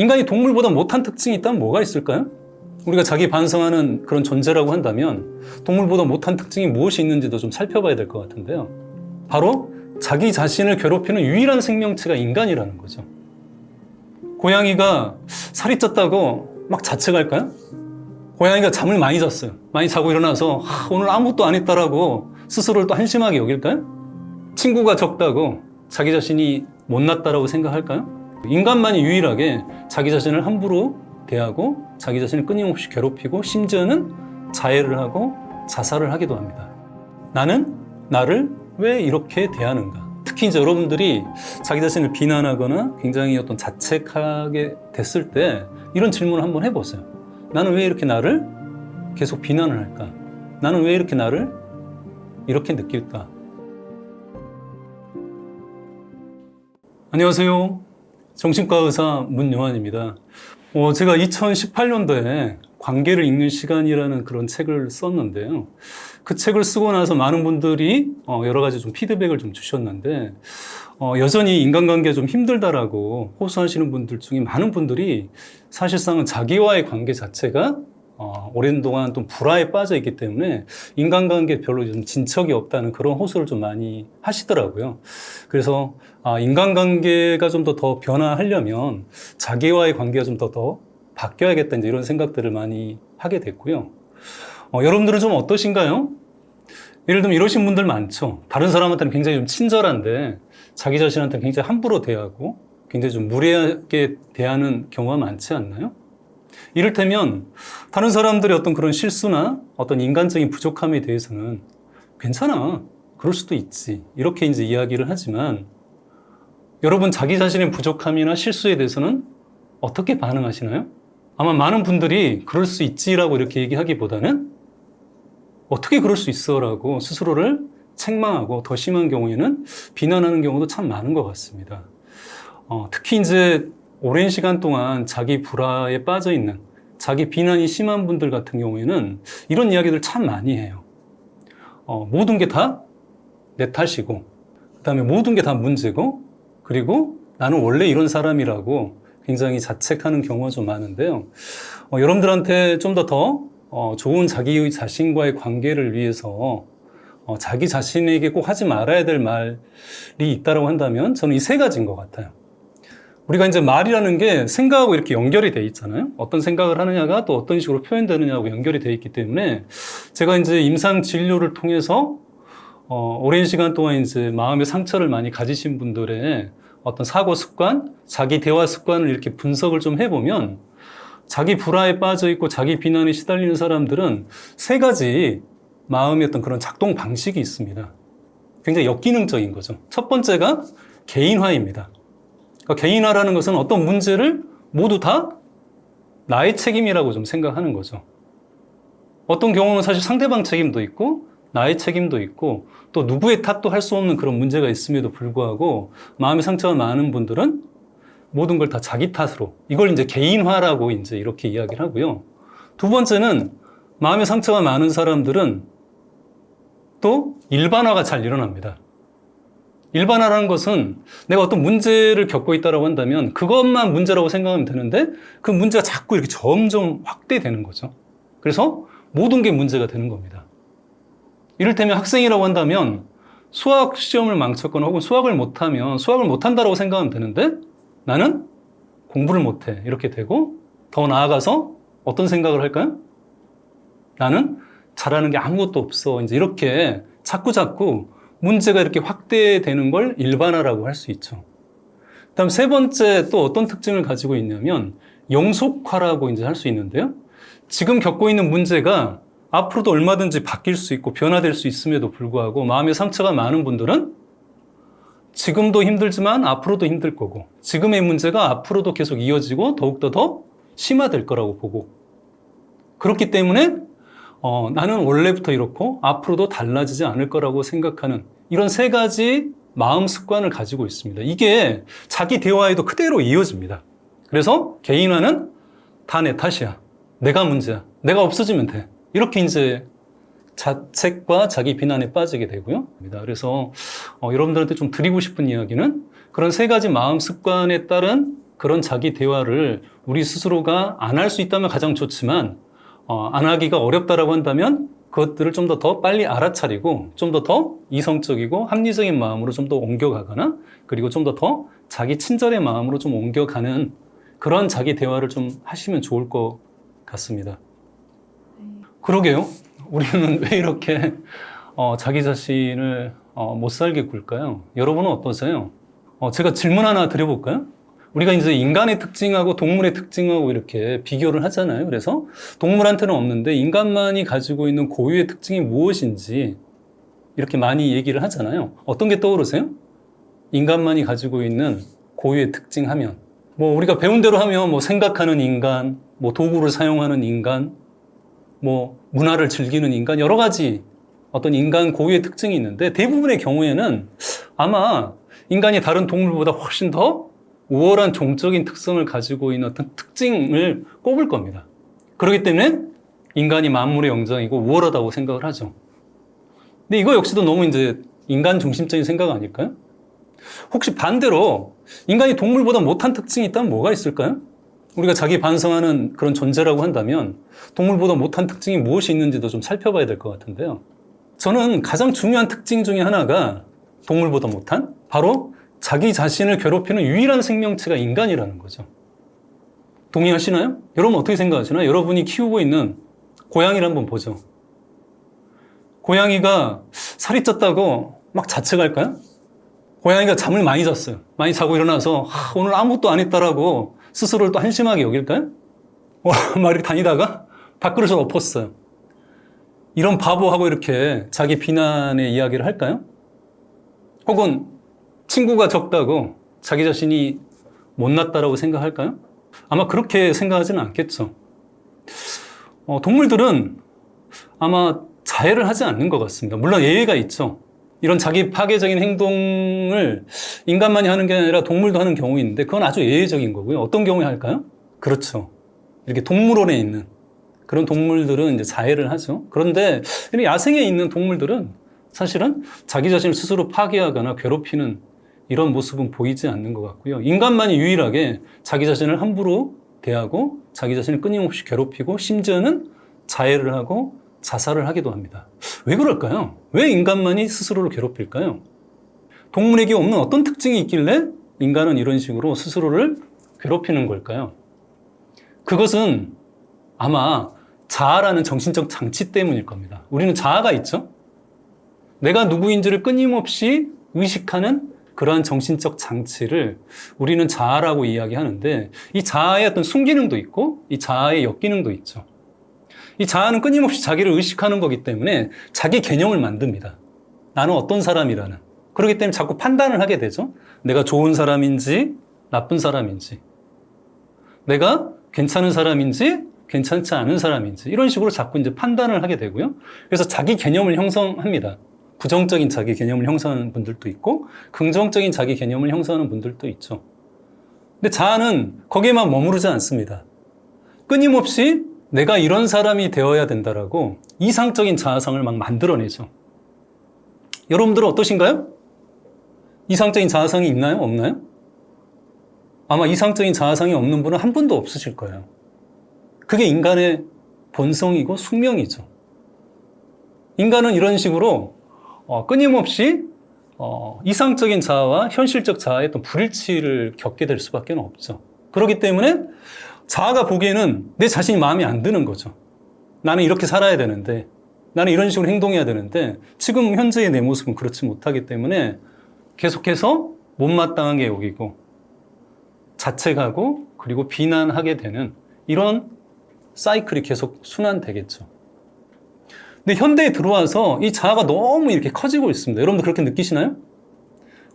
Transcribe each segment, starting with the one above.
인간이 동물보다 못한 특징이 있다면 뭐가 있을까요? 우리가 자기 반성하는 그런 존재라고 한다면 동물보다 못한 특징이 무엇이 있는지도 좀 살펴봐야 될 것 같은데요. 바로 자기 자신을 괴롭히는 유일한 생명체가 인간이라는 거죠. 고양이가 살이 쪘다고 막 자책할까요? 고양이가 잠을 많이 잤어요. 많이 자고 일어나서 오늘 아무것도 안 했다라고 스스로를 또 한심하게 여길까요? 친구가 적다고 자기 자신이 못났다라고 생각할까요? 인간만이 유일하게 자기 자신을 함부로 대하고 자기 자신을 끊임없이 괴롭히고 심지어는 자해를 하고 자살을 하기도 합니다. 나는 나를 왜 이렇게 대하는가? 특히 이제 여러분들이 자기 자신을 비난하거나 굉장히 어떤 자책하게 됐을 때 이런 질문을 한번 해보세요. 나는 왜 이렇게 나를 계속 비난을 할까? 나는 왜 이렇게 나를 이렇게 느낄까? 안녕하세요. 정신과 의사 문요한입니다. 제가 2018년도에 관계를 읽는 시간이라는 그런 책을 썼는데요. 그 책을 쓰고 나서 많은 분들이 여러 가지 좀 피드백을 좀 주셨는데, 여전히 인간관계가 좀 힘들다라고 호소하시는 분들 중에 많은 분들이 사실상은 자기와의 관계 자체가 오랜 동안 좀 불화에 빠져 있기 때문에 인간관계에 별로 좀 진척이 없다는 그런 호소를 좀 많이 하시더라고요. 그래서 인간관계가 좀 더 변화하려면 자기와의 관계가 좀 더 바뀌어야겠다, 이제 이런 생각들을 많이 하게 됐고요. 여러분들은 좀 어떠신가요? 예를 들면 이러신 분들 많죠. 다른 사람한테는 굉장히 좀 친절한데 자기 자신한테는 굉장히 함부로 대하고 굉장히 좀 무례하게 대하는 경우가 많지 않나요? 이를테면 다른 사람들의 어떤 그런 실수나 어떤 인간적인 부족함에 대해서는 괜찮아, 그럴 수도 있지, 이렇게 이제 이야기를 하지만, 여러분 자기 자신의 부족함이나 실수에 대해서는 어떻게 반응하시나요? 아마 많은 분들이 그럴 수 있지라고 이렇게 얘기하기보다는 어떻게 그럴 수 있어 라고 스스로를 책망하고, 더 심한 경우에는 비난하는 경우도 참 많은 것 같습니다. 특히 이제 오랜 시간 동안 자기 불화에 빠져 있는, 자기 비난이 심한 분들 같은 경우에는 이런 이야기들 참 많이 해요. 모든 게 다 내 탓이고, 그 다음에 모든 게 다 문제고, 그리고 나는 원래 이런 사람이라고 굉장히 자책하는 경우가 좀 많은데요. 여러분들한테 좀 더 좋은 자기 자신과의 관계를 위해서 자기 자신에게 꼭 하지 말아야 될 말이 있다고 한다면 저는 이 세 가지인 것 같아요. 우리가 이제 말이라는 게 생각하고 이렇게 연결이 돼 있잖아요. 어떤 생각을 하느냐가 또 어떤 식으로 표현되느냐하고 연결이 돼 있기 때문에, 제가 이제 임상 진료를 통해서 오랜 시간 동안 이제 마음의 상처를 많이 가지신 분들의 어떤 사고 습관, 자기 대화 습관을 이렇게 분석을 좀 해보면, 자기 불화에 빠져 있고 자기 비난에 시달리는 사람들은 세 가지 마음의 어떤 그런 작동 방식이 있습니다. 굉장히 역기능적인 거죠. 첫 번째가 개인화입니다. 그러니까 개인화라는 것은 어떤 문제를 모두 다 나의 책임이라고 좀 생각하는 거죠. 어떤 경우는 사실 상대방 책임도 있고 나의 책임도 있고 또 누구의 탓도 할 수 없는 그런 문제가 있음에도 불구하고 마음의 상처가 많은 분들은 모든 걸 다 자기 탓으로, 이걸 이제 개인화라고 이제 이렇게 이야기를 하고요. 두 번째는 마음의 상처가 많은 사람들은 또 일반화가 잘 일어납니다. 일반화라는 것은 내가 어떤 문제를 겪고 있다고 한다면 그것만 문제라고 생각하면 되는데 그 문제가 자꾸 이렇게 점점 확대되는 거죠. 그래서 모든 게 문제가 되는 겁니다. 이를테면 학생이라고 한다면 수학 시험을 망쳤거나 혹은 수학을 못하면 수학을 못한다고 생각하면 되는데 나는 공부를 못해, 이렇게 되고, 더 나아가서 어떤 생각을 할까요? 나는 잘하는 게 아무것도 없어, 이제 이렇게 자꾸 문제가 이렇게 확대되는 걸 일반화라고 할 수 있죠. 그다음 세 번째 또 어떤 특징을 가지고 있냐면 영속화라고 이제 할 수 있는데요. 지금 겪고 있는 문제가 앞으로도 얼마든지 바뀔 수 있고 변화될 수 있음에도 불구하고 마음의 상처가 많은 분들은 지금도 힘들지만 앞으로도 힘들 거고, 지금의 문제가 앞으로도 계속 이어지고 더욱더 더 심화될 거라고 보고, 그렇기 때문에 나는 원래부터 이렇고 앞으로도 달라지지 않을 거라고 생각하는 이런 세 가지 마음 습관을 가지고 있습니다. 이게 자기 대화에도 그대로 이어집니다. 그래서 개인화는 다 내 탓이야, 내가 문제야, 내가 없어지면 돼, 이렇게 이제 자책과 자기 비난에 빠지게 되고요. 그래서 여러분들한테 좀 드리고 싶은 이야기는 그런 세 가지 마음 습관에 따른 그런 자기 대화를 우리 스스로가 안 할 수 있다면 가장 좋지만 안 하기가 어렵다라고 한다면 그것들을 좀 더 빨리 알아차리고 좀 더 이성적이고 합리적인 마음으로 좀 더 옮겨가거나 그리고 좀 더 자기 친절의 마음으로 좀 옮겨가는 그런 자기 대화를 좀 하시면 좋을 것 같습니다. 그러게요. 우리는 왜 이렇게 자기 자신을 못 살게 굴까요? 여러분은 어떠세요? 제가 질문 하나 드려볼까요? 우리가 이제 인간의 특징하고 동물의 특징하고 이렇게 비교를 하잖아요. 그래서 동물한테는 없는데 인간만이 가지고 있는 고유의 특징이 무엇인지 이렇게 많이 얘기를 하잖아요. 어떤 게 떠오르세요? 인간만이 가지고 있는 고유의 특징 하면 뭐 우리가 배운 대로 하면 뭐 생각하는 인간, 뭐 도구를 사용하는 인간, 뭐 문화를 즐기는 인간 여러 가지 어떤 인간 고유의 특징이 있는데 대부분의 경우에는 아마 인간이 다른 동물보다 훨씬 더 우월한 종적인 특성을 가지고 있는 어떤 특징을 꼽을 겁니다. 그렇기 때문에 인간이 만물의 영장이고 우월하다고 생각을 하죠. 근데 이거 역시도 너무 이제 인간 중심적인 생각 아닐까요? 혹시 반대로 인간이 동물보다 못한 특징이 있다면 뭐가 있을까요? 우리가 자기 반성하는 그런 존재라고 한다면 동물보다 못한 특징이 무엇이 있는지도 좀 살펴봐야 될 것 같은데요. 저는 가장 중요한 특징 중에 하나가 동물보다 못한 바로 자기 자신을 괴롭히는 유일한 생명체가 인간이라는 거죠. 동의하시나요? 여러분 어떻게 생각하시나요? 여러분이 키우고 있는 고양이를 한번 보죠. 고양이가 살이 쪘다고 막 자책할까요? 고양이가 잠을 많이 잤어요. 많이 자고 일어나서 오늘 아무것도 안 했다라고 스스로를 또 한심하게 여길까요? 막 이렇게 다니다가 밥그릇을 엎었어요. 이런 바보하고 이렇게 자기 비난의 이야기를 할까요? 혹은 친구가 적다고 자기 자신이 못났다라고 생각할까요? 아마 그렇게 생각하지는 않겠죠. 동물들은 아마 자해를 하지 않는 것 같습니다. 물론 예외가 있죠. 이런 자기 파괴적인 행동을 인간만이 하는 게 아니라 동물도 하는 경우 있는데 그건 아주 예외적인 거고요. 어떤 경우에 할까요? 그렇죠. 이렇게 동물원에 있는 그런 동물들은 이제 자해를 하죠. 그런데 야생에 있는 동물들은 사실은 자기 자신을 스스로 파괴하거나 괴롭히는 이런 모습은 보이지 않는 것 같고요. 인간만이 유일하게 자기 자신을 함부로 대하고 자기 자신을 끊임없이 괴롭히고 심지어는 자해를 하고 자살을 하기도 합니다. 왜 그럴까요? 왜 인간만이 스스로를 괴롭힐까요? 동물에게 없는 어떤 특징이 있길래 인간은 이런 식으로 스스로를 괴롭히는 걸까요? 그것은 아마 자아라는 정신적 장치 때문일 겁니다. 우리는 자아가 있죠? 내가 누구인지를 끊임없이 의식하는 그러한 정신적 장치를 우리는 자아라고 이야기하는데 이 자아의 어떤 순기능도 있고 이 자아의 역기능도 있죠. 이 자아는 끊임없이 자기를 의식하는 거기 때문에 자기 개념을 만듭니다. 나는 어떤 사람이라는. 그렇기 때문에 자꾸 판단을 하게 되죠. 내가 좋은 사람인지 나쁜 사람인지 내가 괜찮은 사람인지 괜찮지 않은 사람인지 이런 식으로 자꾸 이제 판단을 하게 되고요. 그래서 자기 개념을 형성합니다. 부정적인 자기 개념을 형성하는 분들도 있고 긍정적인 자기 개념을 형성하는 분들도 있죠. 근데 자아는 거기에만 머무르지 않습니다. 끊임없이 내가 이런 사람이 되어야 된다라고 이상적인 자아상을 막 만들어내죠. 여러분들은 어떠신가요? 이상적인 자아상이 있나요? 없나요? 아마 이상적인 자아상이 없는 분은 한 분도 없으실 거예요. 그게 인간의 본성이고 숙명이죠. 인간은 이런 식으로 끊임없이 이상적인 자아와 현실적 자아의 어떤 불일치를 겪게 될 수밖에 없죠. 그렇기 때문에 자아가 보기에는 내 자신이 마음에 안 드는 거죠. 나는 이렇게 살아야 되는데 나는 이런 식으로 행동해야 되는데 지금 현재의 내 모습은 그렇지 못하기 때문에 계속해서 못마땅하게 여기고 자책하고 그리고 비난하게 되는 이런 사이클이 계속 순환되겠죠. 근데 현대에 들어와서 이 자아가 너무 이렇게 커지고 있습니다. 여러분도 그렇게 느끼시나요?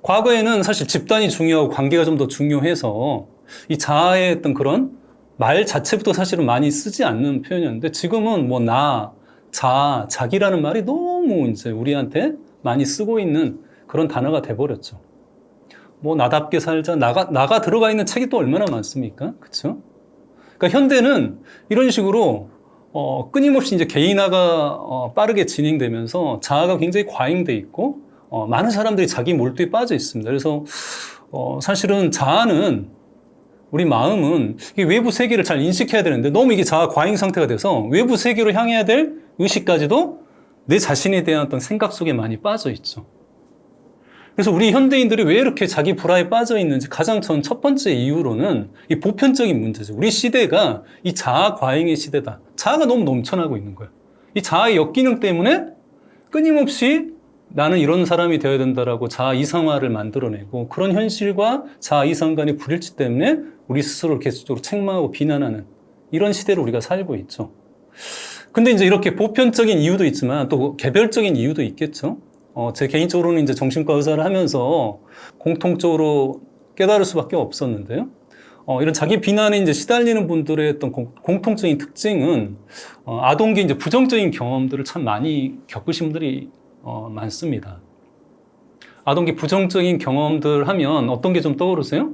과거에는 사실 집단이 중요하고 관계가 좀 더 중요해서 이 자아의 어떤 그런 말 자체부터 사실은 많이 쓰지 않는 표현이었는데 지금은 뭐 나, 자, 자기라는 말이 너무 이제 우리한테 많이 쓰고 있는 그런 단어가 돼버렸죠. 뭐 나답게 살자, 나가 들어가 있는 책이 또 얼마나 많습니까? 그렇죠? 그러니까 현대는 이런 식으로 끊임없이 이제 개인화가 빠르게 진행되면서 자아가 굉장히 과잉돼 있고 많은 사람들이 자기 몰두에 빠져 있습니다. 그래서 사실은 자아는 우리 마음은 이 외부 세계를 잘 인식해야 되는데 너무 이게 자아 과잉 상태가 돼서 외부 세계로 향해야 될 의식까지도 내 자신에 대한 어떤 생각 속에 많이 빠져 있죠. 그래서 우리 현대인들이 왜 이렇게 자기 불화에 빠져 있는지 가장 첫 번째 이유로는 이 보편적인 문제죠. 우리 시대가 이 자아 과잉의 시대다. 자아가 너무 넘쳐나고 있는 거예요. 이 자아의 역기능 때문에 끊임없이 나는 이런 사람이 되어야 된다라고 자아 이상화를 만들어내고 그런 현실과 자아 이상 간의 불일치 때문에 우리 스스로를 계속적으로 책망하고 비난하는 이런 시대를 우리가 살고 있죠. 근데 이제 이렇게 보편적인 이유도 있지만 또 개별적인 이유도 있겠죠. 제 개인적으로는 이제 정신과 의사를 하면서 공통적으로 깨달을 수밖에 없었는데요. 이런 자기 비난에 이제 시달리는 분들의 어떤 공통적인 특징은 아동기 이제 부정적인 경험들을 참 많이 겪으신 분들이 많습니다. 아동기 부정적인 경험들 하면 어떤 게 좀 떠오르세요?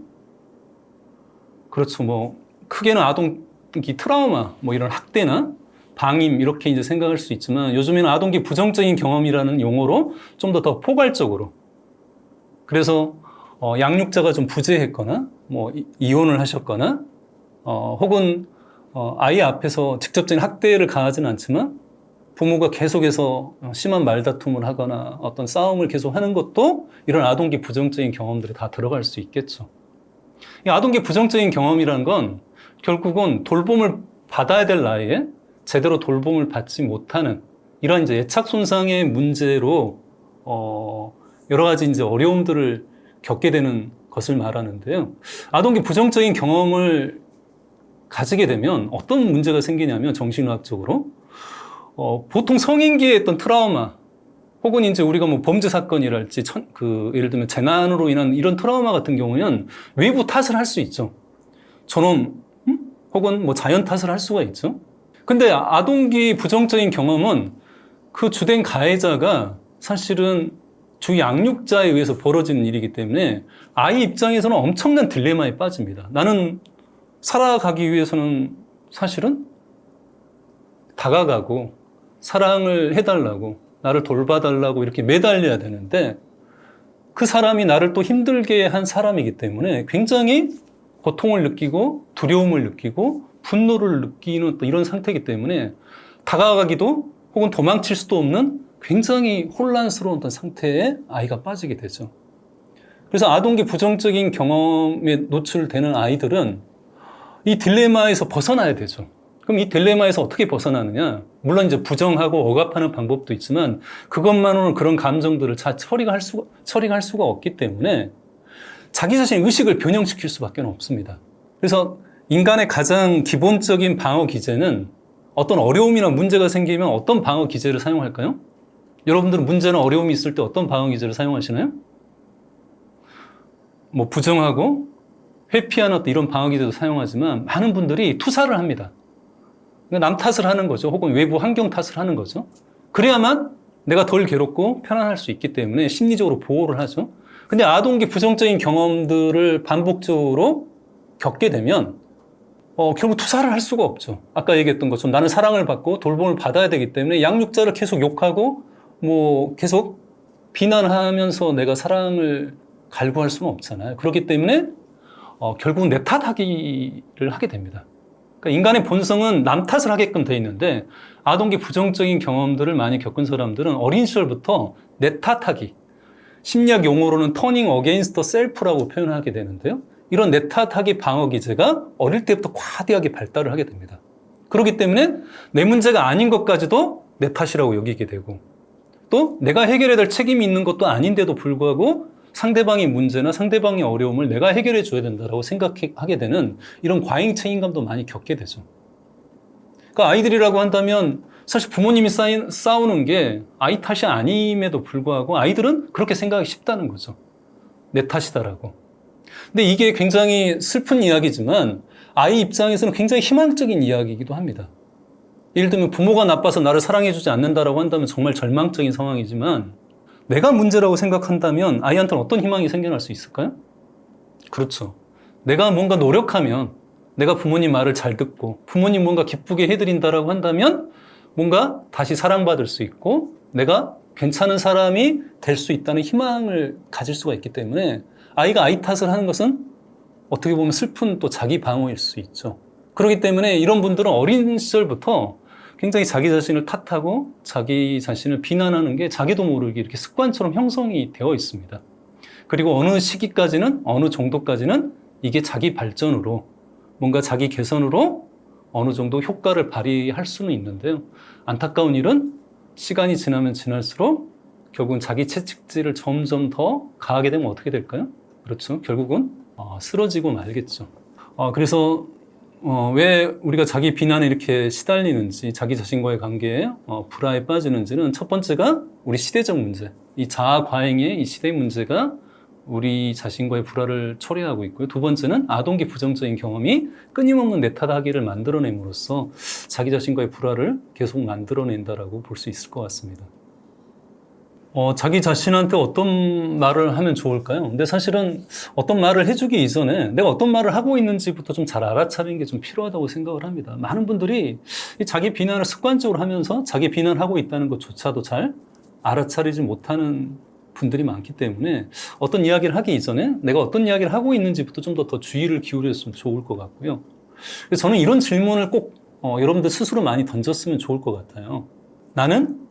그렇죠. 뭐 크게는 아동기 트라우마, 뭐 이런 학대나 방임 이렇게 이제 생각할 수 있지만 요즘에는 아동기 부정적인 경험이라는 용어로 좀 더 포괄적으로 그래서 양육자가 좀 부재했거나 뭐 이혼을 하셨거나 혹은 아이 앞에서 직접적인 학대를 가하지는 않지만 부모가 계속해서 심한 말다툼을 하거나 어떤 싸움을 계속 하는 것도 이런 아동기 부정적인 경험들이 다 들어갈 수 있겠죠. 이 아동기 부정적인 경험이라는 건 결국은 돌봄을 받아야 될 나이에 제대로 돌봄을 받지 못하는 이런 이제 애착 손상의 문제로 여러 가지 이제 어려움들을 겪게 되는 것을 말하는데요. 아동기 부정적인 경험을 가지게 되면 어떤 문제가 생기냐면 정신의학적으로 보통 성인기에 했던 트라우마 혹은 이제 우리가 뭐 범죄 사건이랄지 예를 들면 재난으로 인한 이런 트라우마 같은 경우는 외부 탓을 할 수 있죠. 저놈 혹은 뭐 자연 탓을 할 수가 있죠. 근데 아동기 부정적인 경험은 그 주된 가해자가 사실은 주 양육자에 의해서 벌어지는 일이기 때문에 아이 입장에서는 엄청난 딜레마에 빠집니다. 나는 살아가기 위해서는 사실은 다가가고 사랑을 해달라고 나를 돌봐달라고 이렇게 매달려야 되는데 그 사람이 나를 또 힘들게 한 사람이기 때문에 굉장히 고통을 느끼고 두려움을 느끼고 분노를 느끼는 또 이런 상태이기 때문에 다가가기도 혹은 도망칠 수도 없는 굉장히 혼란스러운 어떤 상태에 아이가 빠지게 되죠. 그래서 아동기 부정적인 경험에 노출되는 아이들은 이 딜레마에서 벗어나야 되죠. 그럼 이 딜레마에서 어떻게 벗어나느냐? 물론 이제 부정하고 억압하는 방법도 있지만 그것만으로는 그런 감정들을 잘 처리가 할 수가 없기 때문에 자기 자신의 의식을 변형시킬 수밖에 없습니다. 그래서 인간의 가장 기본적인 방어 기제는 어떤 어려움이나 문제가 생기면 어떤 방어 기제를 사용할까요? 여러분들은 문제나 어려움이 있을 때 어떤 방어 기제를 사용하시나요? 뭐 부정하고 회피하는 어떤 이런 방어 기제도 사용하지만 많은 분들이 투사를 합니다. 남 탓을 하는 거죠. 혹은 외부 환경 탓을 하는 거죠. 그래야만 내가 덜 괴롭고 편안할 수 있기 때문에 심리적으로 보호를 하죠. 근데 아동기 부정적인 경험들을 반복적으로 겪게 되면 결국 투사를 할 수가 없죠. 아까 얘기했던 것처럼 나는 사랑을 받고 돌봄을 받아야 되기 때문에 양육자를 계속 욕하고 뭐 계속 비난하면서 내가 사랑을 갈구할 수는 없잖아요. 그렇기 때문에 결국은 내 탓하기를 하게 됩니다. 그러니까 인간의 본성은 남 탓을 하게끔 돼 있는데 아동기 부정적인 경험들을 많이 겪은 사람들은 어린 시절부터 내 탓하기, 심리학 용어로는 turning against the self라고 표현하게 되는데요. 이런 내 탓하기 방어 기제가 어릴 때부터 과대하게 발달을 하게 됩니다. 그렇기 때문에 내 문제가 아닌 것까지도 내 탓이라고 여기게 되고 또 내가 해결해야 될 책임이 있는 것도 아닌데도 불구하고 상대방의 문제나 상대방의 어려움을 내가 해결해 줘야 된다고 생각하게 되는 이런 과잉 책임감도 많이 겪게 되죠. 그러니까 아이들이라고 한다면 사실 부모님이 싸우는 게 아이 탓이 아님에도 불구하고 아이들은 그렇게 생각하기 쉽다는 거죠. 내 탓이다라고. 근데 이게 굉장히 슬픈 이야기지만 아이 입장에서는 굉장히 희망적인 이야기이기도 합니다. 예를 들면 부모가 나빠서 나를 사랑해주지 않는다라고 한다면 정말 절망적인 상황이지만 내가 문제라고 생각한다면 아이한테는 어떤 희망이 생겨날 수 있을까요? 그렇죠. 내가 뭔가 노력하면 내가 부모님 말을 잘 듣고 부모님 뭔가 기쁘게 해드린다라고 한다면 뭔가 다시 사랑받을 수 있고 내가 괜찮은 사람이 될 수 있다는 희망을 가질 수가 있기 때문에 아이가 아이 탓을 하는 것은 어떻게 보면 슬픈 또 자기 방어일 수 있죠. 그렇기 때문에 이런 분들은 어린 시절부터 굉장히 자기 자신을 탓하고 자기 자신을 비난하는 게 자기도 모르게 이렇게 습관처럼 형성이 되어 있습니다. 그리고 어느 시기까지는, 어느 정도까지는 이게 자기 발전으로, 뭔가 자기 개선으로 어느 정도 효과를 발휘할 수는 있는데요. 안타까운 일은 시간이 지나면 지날수록 결국은 자기 채찍질을 점점 더 가하게 되면 어떻게 될까요? 그렇죠. 결국은 쓰러지고 말겠죠. 그래서 왜 우리가 자기 비난에 이렇게 시달리는지, 자기 자신과의 관계에 불화에 빠지는지는 첫 번째가 우리 시대적 문제, 이 자아 과잉의 이 시대 문제가 우리 자신과의 불화를 초래하고 있고요. 두 번째는 아동기 부정적인 경험이 끊임없는 내 탓하기를 만들어냄으로써 자기 자신과의 불화를 계속 만들어낸다라고 볼 수 있을 것 같습니다. 자기 자신한테 어떤 말을 하면 좋을까요? 근데 사실은 어떤 말을 해주기 이전에 내가 어떤 말을 하고 있는지부터 좀 잘 알아차리는 게 좀 필요하다고 생각을 합니다. 많은 분들이 이 자기 비난을 습관적으로 하면서 자기 비난하고 있다는 것조차도 잘 알아차리지 못하는 분들이 많기 때문에 어떤 이야기를 하기 이전에 내가 어떤 이야기를 하고 있는지부터 좀 더 주의를 기울였으면 좋을 것 같고요. 그래서 저는 이런 질문을 꼭 여러분들 스스로 많이 던졌으면 좋을 것 같아요. 나는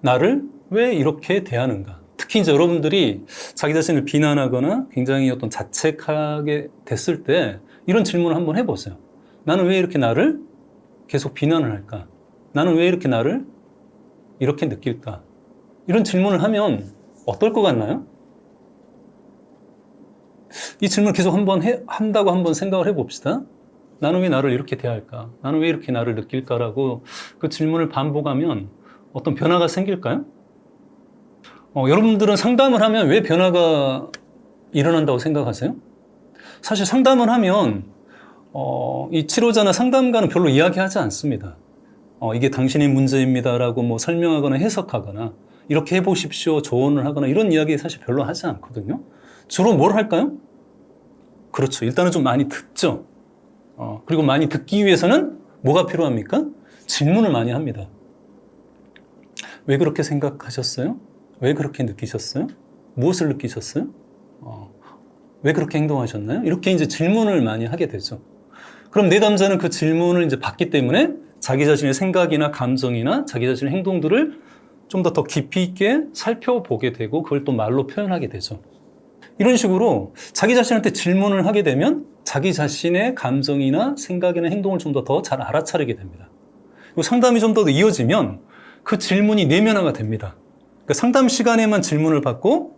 나를 왜 이렇게 대하는가? 특히 이제 여러분들이 자기 자신을 비난하거나 굉장히 어떤 자책하게 됐을 때 이런 질문을 한번 해보세요. 나는 왜 이렇게 나를 계속 비난을 할까? 나는 왜 이렇게 나를 이렇게 느낄까? 이런 질문을 하면 어떨 것 같나요? 이 질문을 계속 한다고 한번 생각을 해봅시다. 나는 왜 나를 이렇게 대할까? 나는 왜 이렇게 나를 느낄까라고 그 질문을 반복하면 어떤 변화가 생길까요? 여러분들은 상담을 하면 왜 변화가 일어난다고 생각하세요? 사실 상담을 하면 이 치료자나 상담가는 별로 이야기하지 않습니다. 이게 당신의 문제입니다라고 뭐 설명하거나 해석하거나 이렇게 해보십시오 조언을 하거나 이런 이야기 사실 별로 하지 않거든요. 주로 뭘 할까요? 그렇죠. 일단은 좀 많이 듣죠. 그리고 많이 듣기 위해서는 뭐가 필요합니까? 질문을 많이 합니다. 왜 그렇게 생각하셨어요? 왜 그렇게 느끼셨어요? 무엇을 느끼셨어요? 왜 그렇게 행동하셨나요? 이렇게 이제 질문을 많이 하게 되죠. 그럼 내담자는 그 질문을 이제 받기 때문에 자기 자신의 생각이나 감정이나 자기 자신의 행동들을 좀 더 깊이 있게 살펴보게 되고 그걸 또 말로 표현하게 되죠. 이런 식으로 자기 자신한테 질문을 하게 되면 자기 자신의 감정이나 생각이나 행동을 좀 더 잘 알아차리게 됩니다. 그리고 상담이 좀 더 이어지면 그 질문이 내면화가 됩니다. 그러니까 상담 시간에만 질문을 받고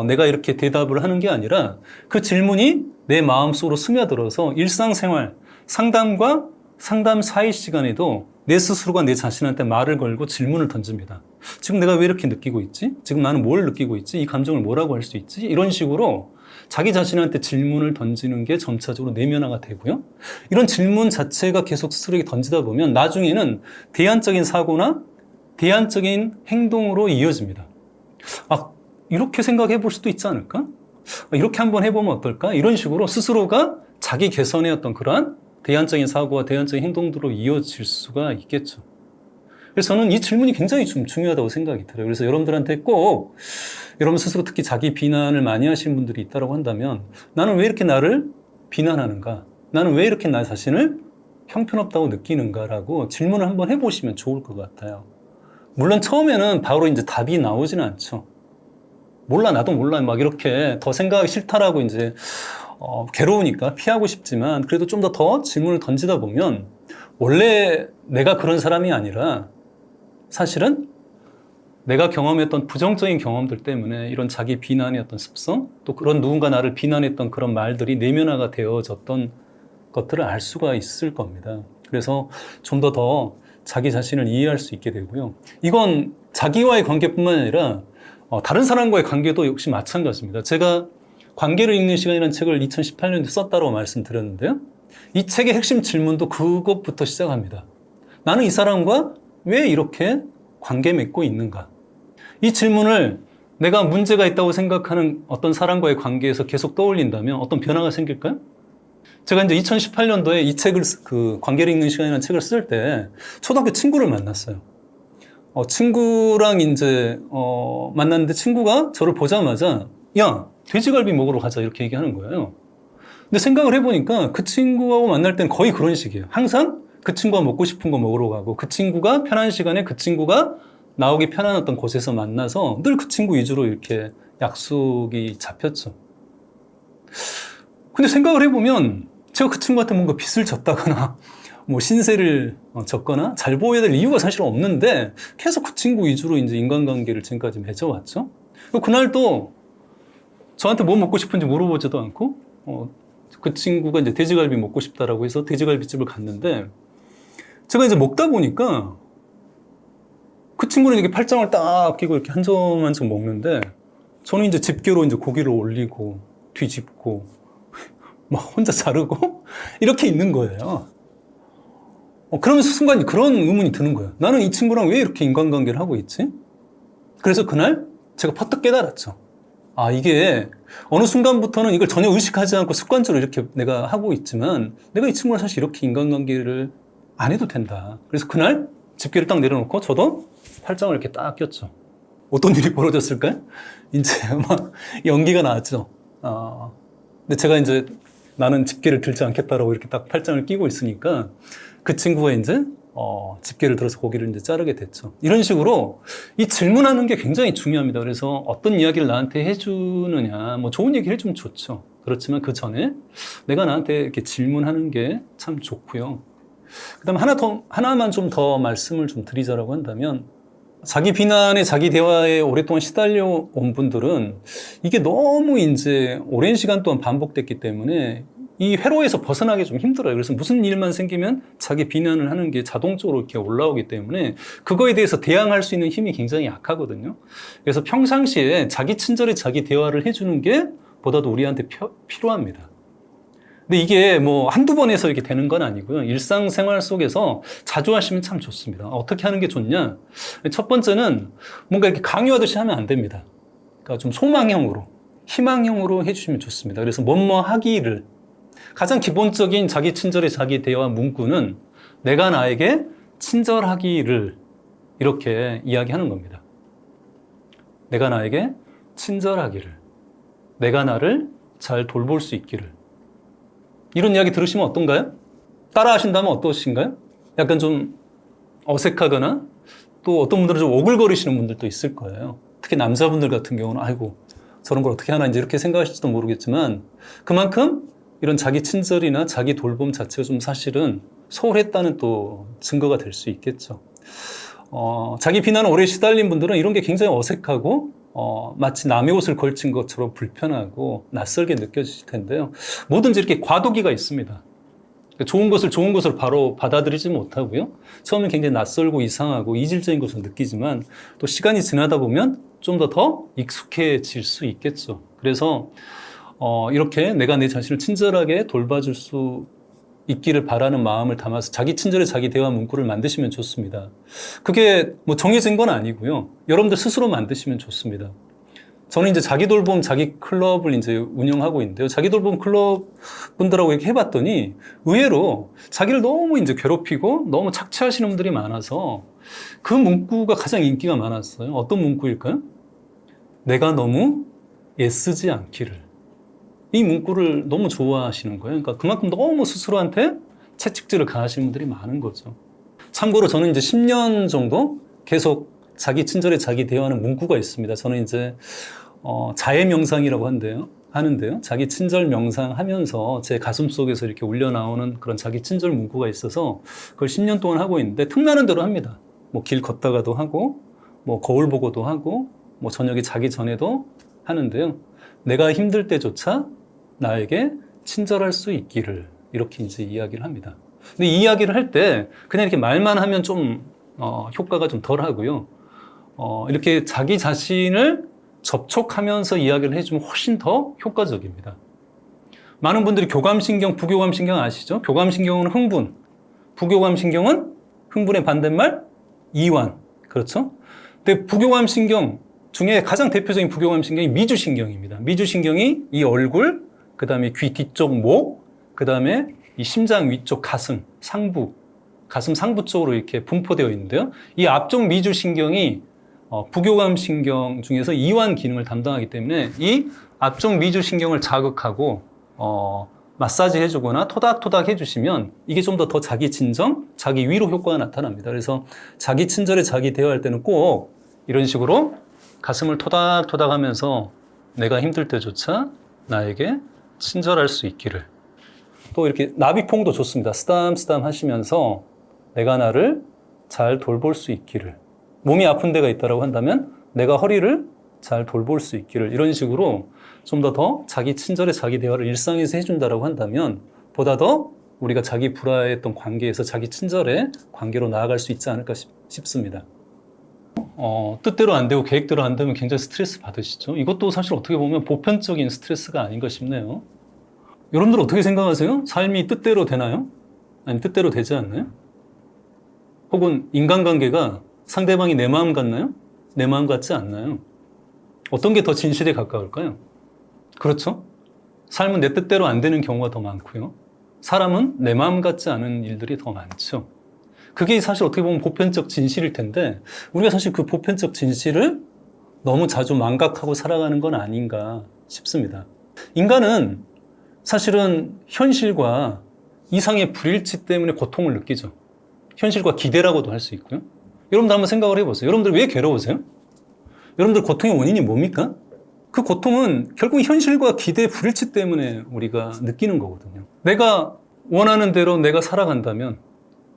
내가 이렇게 대답을 하는 게 아니라 그 질문이 내 마음속으로 스며들어서 일상생활, 상담과 상담 사이 시간에도 내 스스로가 내 자신한테 말을 걸고 질문을 던집니다. 지금 내가 왜 이렇게 느끼고 있지? 지금 나는 뭘 느끼고 있지? 이 감정을 뭐라고 할 수 있지? 이런 식으로 자기 자신한테 질문을 던지는 게 점차적으로 내면화가 되고요. 이런 질문 자체가 계속 스스로에게 던지다 보면 나중에는 대안적인 사고나 대안적인 행동으로 이어집니다. 이렇게 생각해 볼 수도 있지 않을까? 이렇게 한번 해보면 어떨까? 이런 식으로 스스로가 자기 개선의 어떤 그러한 대안적인 사고와 대안적인 행동들로 이어질 수가 있겠죠. 그래서 저는 이 질문이 굉장히 좀 중요하다고 생각이 들어요. 그래서 여러분들한테 꼭 여러분 스스로 특히 자기 비난을 많이 하시는 분들이 있다고 한다면 나는 왜 이렇게 나를 비난하는가? 나는 왜 이렇게 나 자신을 형편없다고 느끼는가라고 질문을 한번 해보시면 좋을 것 같아요. 물론 처음에는 바로 이제 답이 나오지는 않죠. 몰라, 나도 몰라. 막 이렇게 더 생각하기 싫다라고 이제, 괴로우니까 피하고 싶지만 그래도 좀 더 질문을 던지다 보면 원래 내가 그런 사람이 아니라 사실은 내가 경험했던 부정적인 경험들 때문에 이런 자기 비난의 어떤 습성 또 그런 누군가 나를 비난했던 그런 말들이 내면화가 되어졌던 것들을 알 수가 있을 겁니다. 그래서 좀 더 자기 자신을 이해할 수 있게 되고요. 이건 자기와의 관계뿐만 아니라 다른 사람과의 관계도 역시 마찬가지입니다. 제가 관계를 읽는 시간이라는 책을 2018년에 썼다고 말씀드렸는데요. 이 책의 핵심 질문도 그것부터 시작합니다. 나는 이 사람과 왜 이렇게 관계 맺고 있는가? 이 질문을 내가 문제가 있다고 생각하는 어떤 사람과의 관계에서 계속 떠올린다면 어떤 변화가 생길까요? 제가 이제 2018년도에 이 책을, 관계를 읽는 시간이라는 책을 쓸 때 초등학교 친구를 만났어요. 친구랑 이제, 만났는데 친구가 저를 보자마자, 야, 돼지갈비 먹으러 가자. 이렇게 얘기하는 거예요. 근데 생각을 해보니까 그 친구하고 만날 때는 거의 그런 식이에요. 항상 그 친구가 먹고 싶은 거 먹으러 가고 그 친구가 편한 시간에 그 친구가 나오기 편한 어떤 곳에서 만나서 늘 그 친구 위주로 이렇게 약속이 잡혔죠. 근데 생각을 해보면 제가 그 친구한테 뭔가 빚을 졌다거나 뭐 신세를 졌거나 잘 보여야 될 이유가 사실 없는데 계속 그 친구 위주로 이제 인간관계를 지금까지 맺어왔죠. 그날도 저한테 뭐 먹고 싶은지 물어보지도 않고 그 친구가 이제 돼지갈비 먹고 싶다라고 해서 돼지갈비집을 갔는데 제가 이제 먹다 보니까 그 친구는 이렇게 팔짱을 딱 끼고 이렇게 한 점 한 점 먹는데 저는 이제 집게로 이제 고기를 올리고 뒤집고 막 혼자 자르고 이렇게 있는 거예요. 그러면서 순간 그런 의문이 드는 거예요. 나는 이 친구랑 왜 이렇게 인간관계를 하고 있지? 그래서 그날 제가 퍼뜩 깨달았죠. 아, 이게 어느 순간부터는 이걸 전혀 의식하지 않고 습관적으로 이렇게 내가 하고 있지만 내가 이 친구랑 사실 이렇게 인간관계를 안 해도 된다. 그래서 그날 집게를 딱 내려놓고 저도 팔짱을 이렇게 딱 꼈죠. 어떤 일이 벌어졌을까요? 이제 막 연기가 나왔죠. 근데 제가 이제 나는 집게를 들지 않겠다라고 이렇게 딱 팔짱을 끼고 있으니까 그 친구가 이제 집게를 들어서 고기를 이제 자르게 됐죠. 이런 식으로 이 질문하는 게 굉장히 중요합니다. 그래서 어떤 이야기를 나한테 해주느냐, 뭐 좋은 얘기 해주면 좋죠. 그렇지만 그 전에 내가 나한테 이렇게 질문하는 게 참 좋고요. 그다음 하나만 좀 더 말씀을 좀 드리자라고 한다면 자기 비난에 자기 대화에 오랫동안 시달려 온 분들은 이게 너무 이제 오랜 시간 동안 반복됐기 때문에 이 회로에서 벗어나기 좀 힘들어요. 그래서 무슨 일만 생기면 자기 비난을 하는 게 자동적으로 이렇게 올라오기 때문에 그거에 대해서 대항할 수 있는 힘이 굉장히 약하거든요. 그래서 평상시에 자기 친절에 자기 대화를 해주는 게 보다도 우리한테 필요합니다. 근데 이게 뭐 한두 번 해서 이렇게 되는 건 아니고요. 일상생활 속에서 자주 하시면 참 좋습니다. 어떻게 하는 게 좋냐? 첫 번째는 뭔가 이렇게 강요하듯이 하면 안 됩니다. 그러니까 좀 소망형으로, 희망형으로 해주시면 좋습니다. 그래서 뭐뭐 하기를. 가장 기본적인 자기 친절의 자기 대화 문구는 내가 나에게 친절하기를 이렇게 이야기하는 겁니다. 내가 나에게 친절하기를. 내가 나를 잘 돌볼 수 있기를. 이런 이야기 들으시면 어떤가요? 따라 하신다면 어떠신가요? 약간 좀 어색하거나 또 어떤 분들은 좀 오글거리시는 분들도 있을 거예요. 특히 남자분들 같은 경우는 아이고 저런 걸 어떻게 하나 이제 이렇게 생각하실지도 모르겠지만 그만큼 이런 자기 친절이나 자기 돌봄 자체가 좀 사실은 소홀했다는 또 증거가 될 수 있겠죠. 자기 비난에 오래 시달린 분들은 이런 게 굉장히 어색하고 마치 남의 옷을 걸친 것처럼 불편하고 낯설게 느껴지실 텐데요. 뭐든지 이렇게 과도기가 있습니다. 좋은 것을 좋은 것으로 바로 받아들이지 못하고요. 처음엔 굉장히 낯설고 이상하고 이질적인 것을 느끼지만 또 시간이 지나다 보면 좀 더 익숙해질 수 있겠죠. 그래서 이렇게 내가 내 자신을 친절하게 돌봐줄 수 있기를 바라는 마음을 담아서 자기 친절의 자기 대화 문구를 만드시면 좋습니다. 그게 뭐 정해진 건 아니고요. 여러분들 스스로 만드시면 좋습니다. 저는 이제 자기 돌봄 자기 클럽을 이제 운영하고 있는데요. 자기 돌봄 클럽 분들하고 이렇게 해봤더니 의외로 자기를 너무 이제 괴롭히고 너무 착취하시는 분들이 많아서 그 문구가 가장 인기가 많았어요. 어떤 문구일까요? 내가 너무 애쓰지 않기를. 이 문구를 너무 좋아하시는 거예요. 그러니까 그만큼 너무 스스로한테 채찍질을 가하시는 분들이 많은 거죠. 참고로 저는 이제 10년 정도 계속 자기 친절에 자기 대화하는 문구가 있습니다. 저는 이제 자해 명상이라고 하는데요. 자기 친절 명상하면서 제 가슴 속에서 이렇게 울려 나오는 그런 자기 친절 문구가 있어서 그걸 10년 동안 하고 있는데 틈나는 대로 합니다. 뭐 길 걷다가도 하고, 뭐 거울 보고도 하고, 뭐 저녁에 자기 전에도 하는데요. 내가 힘들 때조차 나에게 친절할 수 있기를 이렇게 이제 이야기를 합니다. 근데 이 이야기를 할 때 그냥 이렇게 말만 하면 좀 효과가 좀 덜 하고요. 이렇게 자기 자신을 접촉하면서 이야기를 해주면 훨씬 더 효과적입니다. 많은 분들이 교감신경, 부교감신경 아시죠? 교감신경은 흥분, 부교감신경은 흥분의 반대말 이완. 그렇죠? 근데 부교감신경 중에 가장 대표적인 부교감신경이 미주신경입니다. 미주신경이 이 얼굴, 그 다음에 귀 뒤쪽 목, 그 다음에 이 심장 위쪽 가슴, 상부, 가슴 상부 쪽으로 이렇게 분포되어 있는데요. 이 앞쪽 미주신경이 부교감신경 중에서 이완 기능을 담당하기 때문에 이 앞쪽 미주신경을 자극하고 마사지 해주거나 토닥토닥 해주시면 이게 좀 더 자기 진정, 자기 위로 효과가 나타납니다. 그래서 자기 친절에 자기 대화할 때는 꼭 이런 식으로 가슴을 토닥토닥 하면서 내가 힘들 때조차 나에게 친절할 수 있기를. 또 이렇게 나비퐁도 좋습니다. 쓰담쓰담 하시면서 내가 나를 잘 돌볼 수 있기를. 몸이 아픈 데가 있다고 한다면 내가 허리를 잘 돌볼 수 있기를. 이런 식으로 좀 더 자기 친절에 자기 대화를 일상에서 해준다고 한다면 보다 더 우리가 자기 불화했던 관계에서 자기 친절의 관계로 나아갈 수 있지 않을까 싶습니다. 뜻대로 안 되고 계획대로 안 되면 굉장히 스트레스 받으시죠? 이것도 사실 어떻게 보면 보편적인 스트레스가 아닌가 싶네요. 여러분들 어떻게 생각하세요? 삶이 뜻대로 되나요? 아니 뜻대로 되지 않나요? 혹은 인간관계가 상대방이 내 마음 같나요? 내 마음 같지 않나요? 어떤 게 더 진실에 가까울까요? 그렇죠? 삶은 내 뜻대로 안 되는 경우가 더 많고요. 사람은 내 마음 같지 않은 일들이 더 많죠. 그게 사실 어떻게 보면 보편적 진실일 텐데 우리가 사실 그 보편적 진실을 너무 자주 망각하고 살아가는 건 아닌가 싶습니다. 인간은 사실은 현실과 이상의 불일치 때문에 고통을 느끼죠. 현실과 기대라고도 할 수 있고요. 여러분들 한번 생각을 해보세요. 여러분들 왜 괴로우세요? 여러분들 고통의 원인이 뭡니까? 그 고통은 결국 현실과 기대의 불일치 때문에 우리가 느끼는 거거든요. 내가 원하는 대로 내가 살아간다면,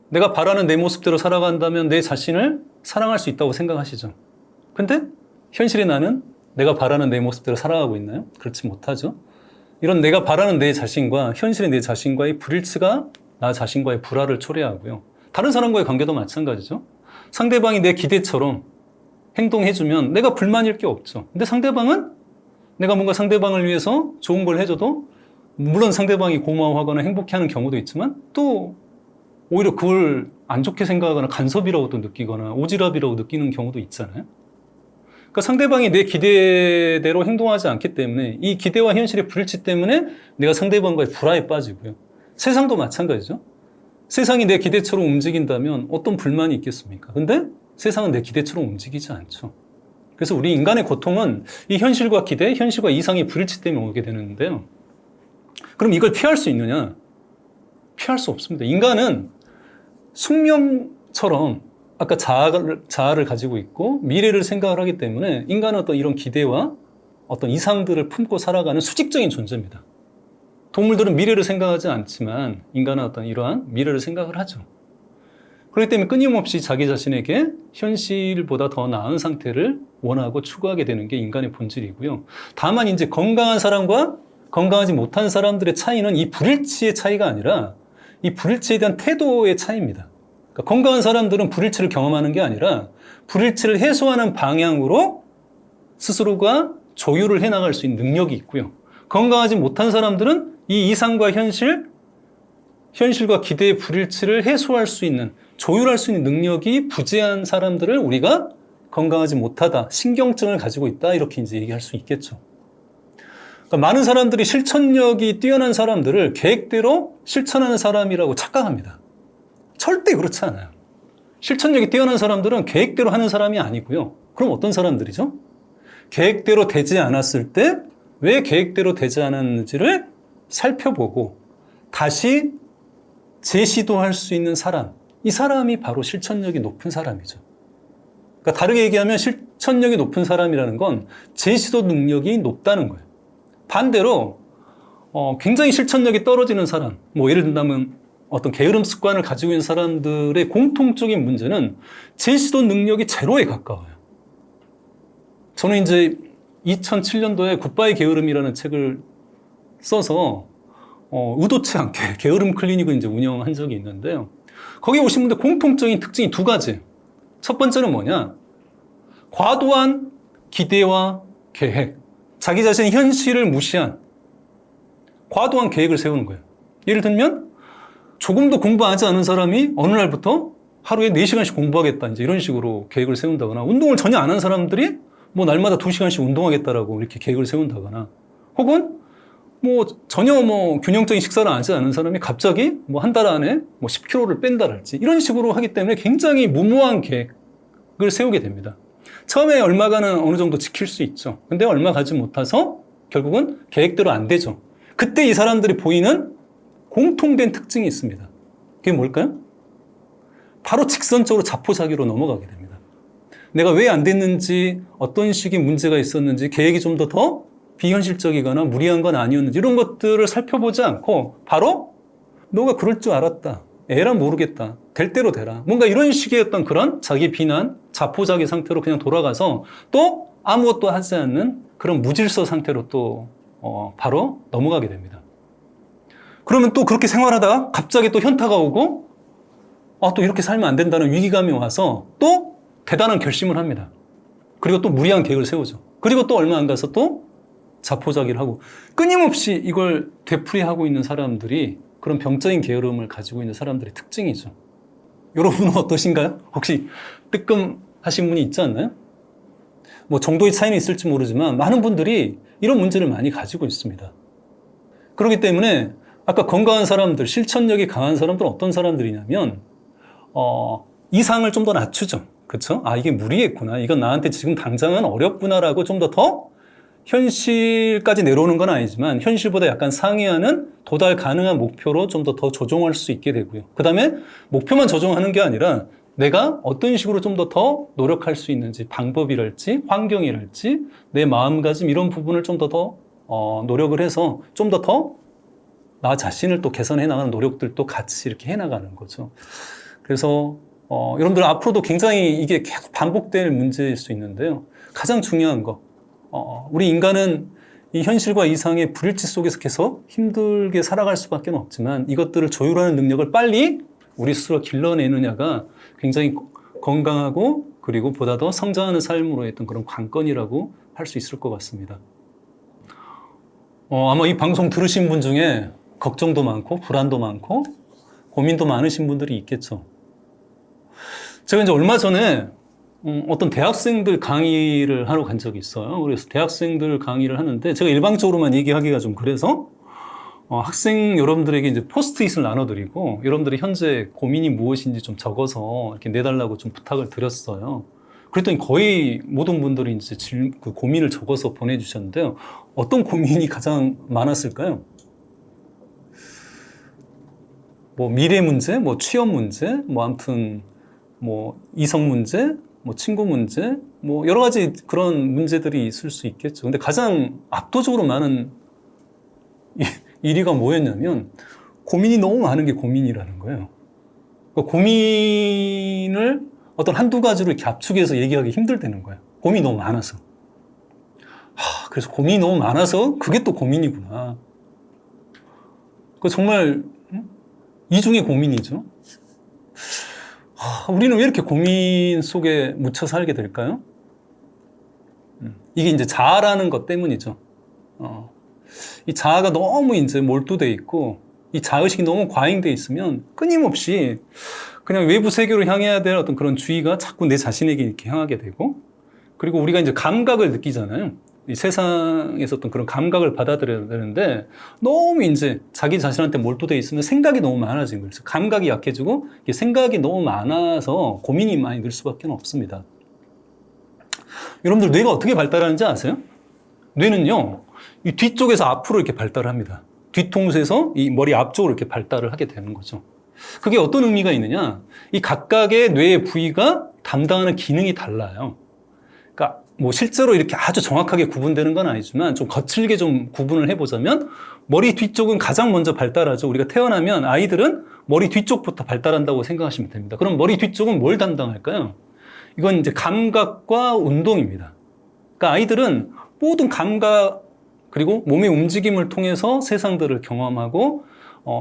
내가 바라는 내 모습대로 살아간다면 내 자신을 사랑할 수 있다고 생각하시죠. 근데 현실의 나는 내가 바라는 내 모습대로 살아가고 있나요? 그렇지 못하죠. 이런 내가 바라는 내 자신과 현실의 내 자신과의 불일치가 나 자신과의 불화를 초래하고요. 다른 사람과의 관계도 마찬가지죠. 상대방이 내 기대처럼 행동해주면 내가 불만일 게 없죠. 근데 상대방은 내가 뭔가 상대방을 위해서 좋은 걸 해줘도 물론 상대방이 고마워하거나 행복해하는 경우도 있지만 또 오히려 그걸 안 좋게 생각하거나 간섭이라고 또 느끼거나 오지랖이라고 느끼는 경우도 있잖아요. 그러니까 상대방이 내 기대대로 행동하지 않기 때문에 이 기대와 현실의 불일치 때문에 내가 상대방과의 불화에 빠지고요. 세상도 마찬가지죠. 세상이 내 기대처럼 움직인다면 어떤 불만이 있겠습니까? 근데 세상은 내 기대처럼 움직이지 않죠. 그래서 우리 인간의 고통은 이 현실과 기대, 현실과 이상의 불일치 때문에 오게 되는데요. 그럼 이걸 피할 수 있느냐? 피할 수 없습니다. 인간은 숙명처럼 아까 자아를 가지고 있고 미래를 생각을 하기 때문에 인간은 어떤 이런 기대와 어떤 이상들을 품고 살아가는 수직적인 존재입니다. 동물들은 미래를 생각하지 않지만 인간은 어떤 이러한 미래를 생각을 하죠. 그렇기 때문에 끊임없이 자기 자신에게 현실보다 더 나은 상태를 원하고 추구하게 되는 게 인간의 본질이고요. 다만 이제 건강한 사람과 건강하지 못한 사람들의 차이는 이 불일치의 차이가 아니라 이 불일치에 대한 태도의 차이입니다. 그러니까 건강한 사람들은 불일치를 경험하는 게 아니라 불일치를 해소하는 방향으로 스스로가 조율을 해나갈 수 있는 능력이 있고요. 건강하지 못한 사람들은 이 이상과 현실과 기대의 불일치를 해소할 수 있는, 조율할 수 있는 능력이 부재한 사람들을 우리가 건강하지 못하다, 신경증을 가지고 있다 이렇게 이제 얘기할 수 있겠죠. 그러니까 많은 사람들이 실천력이 뛰어난 사람들을 계획대로 실천하는 사람이라고 착각합니다. 절대 그렇지 않아요. 실천력이 뛰어난 사람들은 계획대로 하는 사람이 아니고요. 그럼 어떤 사람들이죠? 계획대로 되지 않았을 때 왜 계획대로 되지 않았는지를 살펴보고 다시 재시도할 수 있는 사람, 이 사람이 바로 실천력이 높은 사람이죠. 그러니까 다르게 얘기하면 실천력이 높은 사람이라는 건 재시도 능력이 높다는 거예요. 반대로 굉장히 실천력이 떨어지는 사람, 뭐 예를 든다면 어떤 게으름 습관을 가지고 있는 사람들의 공통적인 문제는 재시도 능력이 제로에 가까워요. 저는 이제 2007년도에 굿바이 게으름이라는 책을 써서 의도치 않게 게으름 클리닉을 이제 운영한 적이 있는데요. 거기 오신 분들 공통적인 특징이 두 가지. 첫 번째는 뭐냐? 과도한 기대와 계획. 자기 자신의 현실을 무시한 과도한 계획을 세우는 거예요. 예를 들면 조금도 공부하지 않은 사람이 어느 날부터 하루에 4시간씩 공부하겠다 이제 이런 식으로 계획을 세운다거나 운동을 전혀 안 한 사람들이 뭐 날마다 2시간씩 운동하겠다라고 이렇게 계획을 세운다거나 혹은 뭐 전혀 균형적인 식사를 하지 않은 사람이 갑자기 뭐 한 달 안에 뭐 10kg를 뺀다랄지 이런 식으로 하기 때문에 굉장히 무모한 계획을 세우게 됩니다. 처음에 얼마간은 어느 정도 지킬 수 있죠. 근데 얼마 가지 못해서 결국은 계획대로 안 되죠. 그때 이 사람들이 보이는 공통된 특징이 있습니다. 그게 뭘까요? 바로 직선적으로 자포자기로 넘어가게 됩니다. 내가 왜 안 됐는지, 어떤 식의 문제가 있었는지, 계획이 좀 더 비현실적이거나 무리한 건 아니었는지 이런 것들을 살펴보지 않고 바로 너가 그럴 줄 알았다. 에라 모르겠다. 될 대로 되라. 뭔가 이런 식의 어떤 그런 자기 비난, 자포자기 상태로 그냥 돌아가서 또 아무것도 하지 않는 그런 무질서 상태로 또 바로 넘어가게 됩니다. 그러면 또 그렇게 생활하다가 갑자기 또 현타가 오고 또 이렇게 살면 안 된다는 위기감이 와서 또 대단한 결심을 합니다. 그리고 또 무리한 계획을 세우죠. 그리고 또 얼마 안 가서 또 자포자기를 하고 끊임없이 이걸 되풀이하고 있는 사람들이 그런 병적인 게으름을 가지고 있는 사람들의 특징이죠. 여러분은 어떠신가요? 혹시 뜨끔하신 분이 있지 않나요? 뭐 정도의 차이는 있을지 모르지만 많은 분들이 이런 문제를 많이 가지고 있습니다. 그렇기 때문에 아까 건강한 사람들, 실천력이 강한 사람들은 어떤 사람들이냐면 이상을 좀 더 낮추죠. 그렇죠? 이게 무리했구나. 이건 나한테 지금 당장은 어렵구나라고 좀 더 현실까지 내려오는 건 아니지만 현실보다 약간 상회하는 도달 가능한 목표로 좀 더 조정할 수 있게 되고요. 그 다음에 목표만 조정하는 게 아니라 내가 어떤 식으로 좀 더 노력할 수 있는지 방법이랄지 환경이랄지 내 마음가짐 이런 부분을 좀 더 노력을 해서 좀 더 나 자신을 또 개선해 나가는 노력들도 같이 이렇게 해 나가는 거죠. 그래서 여러분들 앞으로도 굉장히 이게 계속 반복될 문제일 수 있는데요. 가장 중요한 거 우리 인간은 이 현실과 이상의 불일치 속에서 계속 힘들게 살아갈 수밖에 없지만 이것들을 조율하는 능력을 빨리 우리 스스로 길러내느냐가 굉장히 건강하고 그리고 보다 더 성장하는 삶으로 했던 그런 관건이라고 할 수 있을 것 같습니다. 아마 이 방송 들으신 분 중에 걱정도 많고 불안도 많고 고민도 많으신 분들이 있겠죠. 제가 이제 얼마 전에 어떤 대학생들 강의를 하러 간 적이 있어요. 그래서 대학생들 강의를 하는데 제가 일방적으로만 얘기하기가 좀 그래서 학생 여러분들에게 이제 포스트잇을 나눠드리고 여러분들이 현재 고민이 무엇인지 좀 적어서 이렇게 내달라고 좀 부탁을 드렸어요. 그랬더니 거의 모든 분들이 이제 그 고민을 적어서 보내주셨는데요. 어떤 고민이 가장 많았을까요? 뭐 미래 문제, 뭐 취업 문제, 뭐 아무튼 뭐 이성 문제, 뭐 친구 문제, 뭐 여러 가지 그런 문제들이 있을 수 있겠죠. 근데 가장 압도적으로 많은 1위가 뭐였냐면 고민이 너무 많은 게 고민이라는 거예요. 그러니까 고민을 어떤 한두 가지로 이렇게 압축해서 얘기하기 힘들다는 거예요. 고민이 너무 많아서. 그래서 고민이 너무 많아서 그게 또 고민이구나. 그 정말 이중의 고민이죠. 우리는 왜 이렇게 고민 속에 묻혀 살게 될까요? 이게 이제 자아라는 것 때문이죠. 이 자아가 너무 이제 몰두돼 있고, 이 자의식이 너무 과잉돼 있으면 끊임없이 그냥 외부 세계로 향해야 될 어떤 그런 주의가 자꾸 내 자신에게 이렇게 향하게 되고, 그리고 우리가 이제 감각을 느끼잖아요. 이 세상에서 어떤 그런 감각을 받아들여야 되는데 너무 이제 자기 자신한테 몰두돼 있으면 생각이 너무 많아지는 거예요. 그래서 감각이 약해지고 생각이 너무 많아서 고민이 많이 늘 수밖에 없습니다. 여러분들 뇌가 어떻게 발달하는지 아세요? 뇌는요, 이 뒤쪽에서 앞으로 이렇게 발달을 합니다. 뒤통수에서 이 머리 앞쪽으로 이렇게 발달을 하게 되는 거죠. 그게 어떤 의미가 있느냐? 이 각각의 뇌의 부위가 담당하는 기능이 달라요. 그러니까 뭐 실제로 이렇게 아주 정확하게 구분되는 건 아니지만 좀 거칠게 좀 구분을 해보자면 머리 뒤쪽은 가장 먼저 발달하죠. 우리가 태어나면 아이들은 머리 뒤쪽부터 발달한다고 생각하시면 됩니다. 그럼 머리 뒤쪽은 뭘 담당할까요? 이건 이제 감각과 운동입니다. 그러니까 아이들은 모든 감각 그리고 몸의 움직임을 통해서 세상들을 경험하고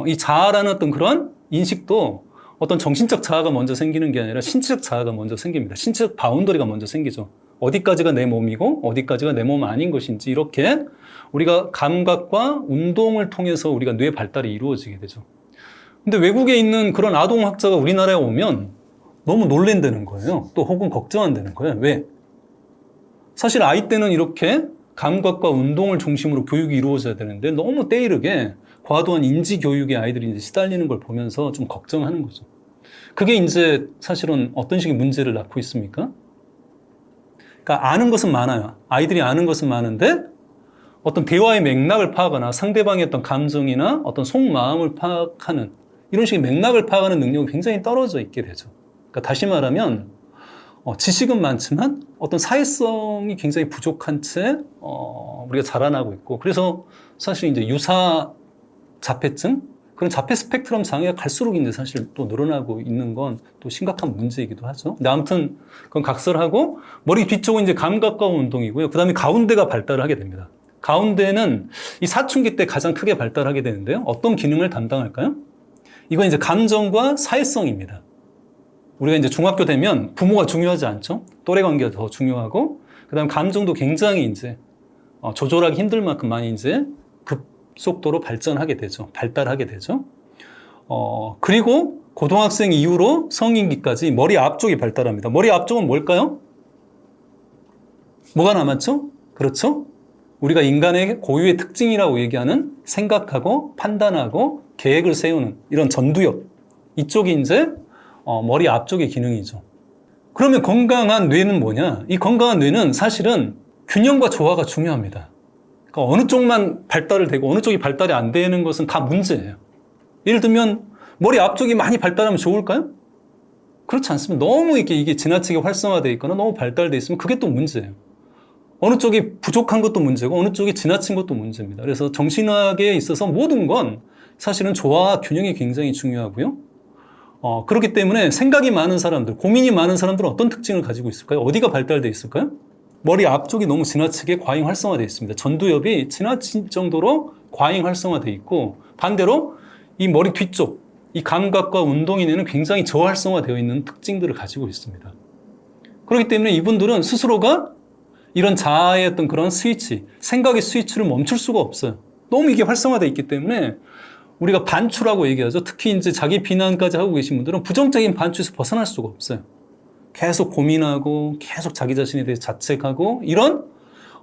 이 자아라는 어떤 그런 인식도 어떤 정신적 자아가 먼저 생기는 게 아니라 신체적 자아가 먼저 생깁니다. 신체적 바운더리가 먼저 생기죠. 어디까지가 내 몸이고 어디까지가 내 몸 아닌 것인지 이렇게 우리가 감각과 운동을 통해서 우리가 뇌 발달이 이루어지게 되죠. 근데 외국에 있는 그런 아동학자가 우리나라에 오면 너무 놀랜다는 거예요. 또 혹은 걱정한다는 거예요. 왜? 사실 아이 때는 이렇게 감각과 운동을 중심으로 교육이 이루어져야 되는데 너무 때이르게 과도한 인지 교육에 아이들이 이제 시달리는 걸 보면서 좀 걱정하는 거죠. 그게 이제 사실은 어떤 식의 문제를 낳고 있습니까? 그러니까 아는 것은 많아요. 아이들이 아는 것은 많은데 어떤 대화의 맥락을 파악하거나 상대방의 어떤 감정이나 어떤 속마음을 파악하는 이런 식의 맥락을 파악하는 능력이 굉장히 떨어져 있게 되죠. 그러니까 다시 말하면 지식은 많지만 어떤 사회성이 굉장히 부족한 채 우리가 자라나고 있고, 그래서 사실 이제 유사 자폐증, 그런 자폐 스펙트럼 장애가 갈수록 이제 사실 또 늘어나고 있는 건 또 심각한 문제이기도 하죠. 근데 아무튼 그건 각설하고, 머리 뒤쪽은 이제 감각과 운동이고요. 그 다음에 가운데가 발달을 하게 됩니다. 가운데는 이 사춘기 때 가장 크게 발달하게 되는데요. 어떤 기능을 담당할까요? 이건 이제 감정과 사회성입니다. 우리가 이제 중학교 되면 부모가 중요하지 않죠? 또래 관계가 더 중요하고, 그 다음 감정도 굉장히 이제 조절하기 힘들 만큼 많이 이제 급속도로 발전하게 되죠. 발달하게 되죠. 그리고 고등학생 이후로 성인기까지 머리 앞쪽이 발달합니다. 머리 앞쪽은 뭘까요? 뭐가 남았죠? 그렇죠? 우리가 인간의 고유의 특징이라고 얘기하는 생각하고 판단하고 계획을 세우는 이런 전두엽. 이쪽이 이제 머리 앞쪽의 기능이죠. 그러면 건강한 뇌는 뭐냐? 이 건강한 뇌는 사실은 균형과 조화가 중요합니다. 그러니까 어느 쪽만 발달을 되고 어느 쪽이 발달이 안 되는 것은 다 문제예요. 예를 들면 머리 앞쪽이 많이 발달하면 좋을까요? 그렇지 않습니다. 너무 이게 지나치게 활성화되어 있거나 너무 발달되어 있으면 그게 또 문제예요. 어느 쪽이 부족한 것도 문제고 어느 쪽이 지나친 것도 문제입니다. 그래서 정신학에 있어서 모든 건 사실은 조화와 균형이 굉장히 중요하고요. 그렇기 때문에 생각이 많은 사람들, 고민이 많은 사람들은 어떤 특징을 가지고 있을까요? 어디가 발달되어 있을까요? 머리 앞쪽이 너무 지나치게 과잉 활성화되어 있습니다. 전두엽이 지나칠 정도로 과잉 활성화되어 있고, 반대로 이 머리 뒤쪽, 이 감각과 운동인에는 굉장히 저활성화되어 있는 특징들을 가지고 있습니다. 그렇기 때문에 이분들은 스스로가 이런 자아의 어떤 그런 스위치, 생각의 스위치를 멈출 수가 없어요. 너무 이게 활성화되어 있기 때문에 우리가 반추라고 얘기하죠. 특히 이제 자기 비난까지 하고 계신 분들은 부정적인 반추에서 벗어날 수가 없어요. 계속 고민하고 계속 자기 자신에 대해 자책하고, 이런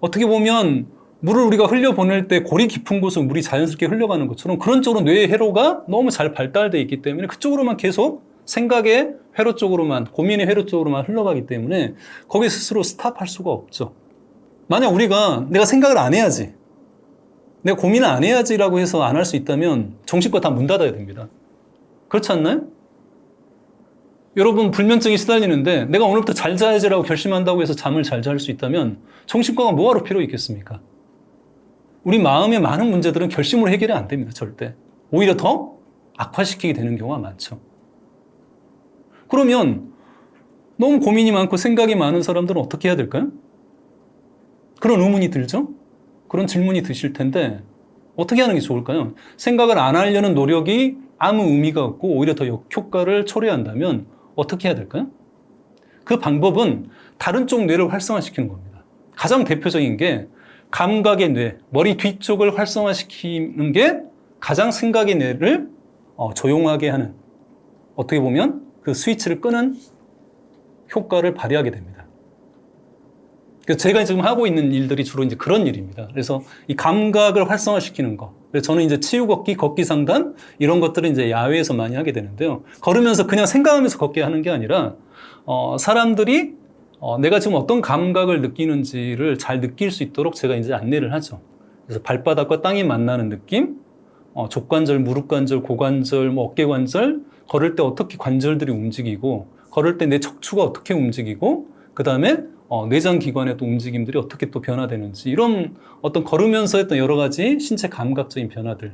어떻게 보면 물을 우리가 흘려보낼 때 고리 깊은 곳으로 물이 자연스럽게 흘러가는 것처럼 그런 쪽으로 뇌의 회로가 너무 잘 발달되어 있기 때문에 그쪽으로만 계속 생각의 회로 쪽으로만, 고민의 회로 쪽으로만 흘러가기 때문에 거기 스스로 스탑할 수가 없죠. 만약 우리가 내가 생각을 안 해야지, 내가 고민을 안 해야지라고 해서 안 할 수 있다면 정신과 다 문 닫아야 됩니다. 그렇지 않나요? 여러분 불면증이 시달리는데 내가 오늘부터 잘 자야지라고 결심한다고 해서 잠을 잘 잘 수 있다면 정신과가 뭐하러 필요 있겠습니까? 우리 마음의 많은 문제들은 결심으로 해결이 안 됩니다. 절대. 오히려 더 악화시키게 되는 경우가 많죠. 그러면 너무 고민이 많고 생각이 많은 사람들은 어떻게 해야 될까요? 그런 의문이 들죠? 그런 질문이 드실 텐데 어떻게 하는 게 좋을까요? 생각을 안 하려는 노력이 아무 의미가 없고 오히려 더 역효과를 초래한다면 어떻게 해야 될까요? 그 방법은 다른 쪽 뇌를 활성화시키는 겁니다. 가장 대표적인 게 감각의 뇌, 머리 뒤쪽을 활성화시키는 게 가장 생각의 뇌를 조용하게 하는, 어떻게 보면 그 스위치를 끄는 효과를 발휘하게 됩니다. 그래서 제가 지금 하고 있는 일들이 주로 이제 그런 일입니다. 그래서 이 감각을 활성화시키는 거. 그래서 저는 이제 치유 걷기, 걷기 상담 이런 것들을 이제 야외에서 많이 하게 되는데요. 걸으면서 그냥 생각하면서 걷게 하는 게 아니라 사람들이 내가 지금 어떤 감각을 느끼는지를 잘 느낄 수 있도록 제가 이제 안내를 하죠. 그래서 발바닥과 땅이 만나는 느낌, 족관절, 무릎관절, 고관절, 어깨관절, 걸을 때 어떻게 관절들이 움직이고, 걸을 때 내 척추가 어떻게 움직이고, 그 다음에 내장기관의 또 움직임들이 어떻게 또 변화되는지, 이런 어떤 걸으면서 했던 여러 가지 신체 감각적인 변화들,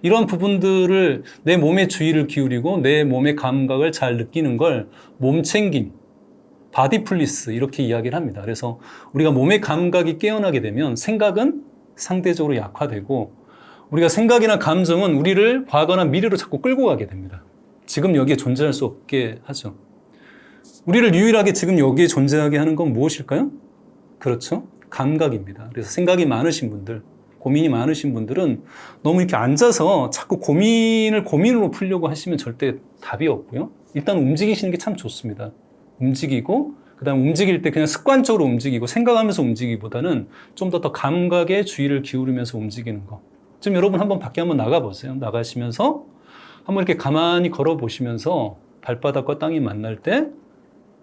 이런 부분들을 내 몸에 주의를 기울이고 내 몸의 감각을 잘 느끼는 걸 몸챙김, 바디플리스 이렇게 이야기를 합니다. 그래서 우리가 몸의 감각이 깨어나게 되면 생각은 상대적으로 약화되고, 우리가 생각이나 감정은 우리를 과거나 미래로 자꾸 끌고 가게 됩니다. 지금 여기에 존재할 수 없게 하죠. 우리를 유일하게 지금 여기에 존재하게 하는 건 무엇일까요? 그렇죠. 감각입니다. 그래서 생각이 많으신 분들, 고민이 많으신 분들은 너무 이렇게 앉아서 자꾸 고민을 고민으로 풀려고 하시면 절대 답이 없고요. 일단 움직이시는 게 참 좋습니다. 움직이고, 그 다음 움직일 때 그냥 습관적으로 움직이고 생각하면서 움직이기보다는 좀 더 감각에 주의를 기울이면서 움직이는 거. 지금 여러분 한번 밖에 한번 나가보세요. 나가시면서 한번 이렇게 가만히 걸어보시면서 발바닥과 땅이 만날 때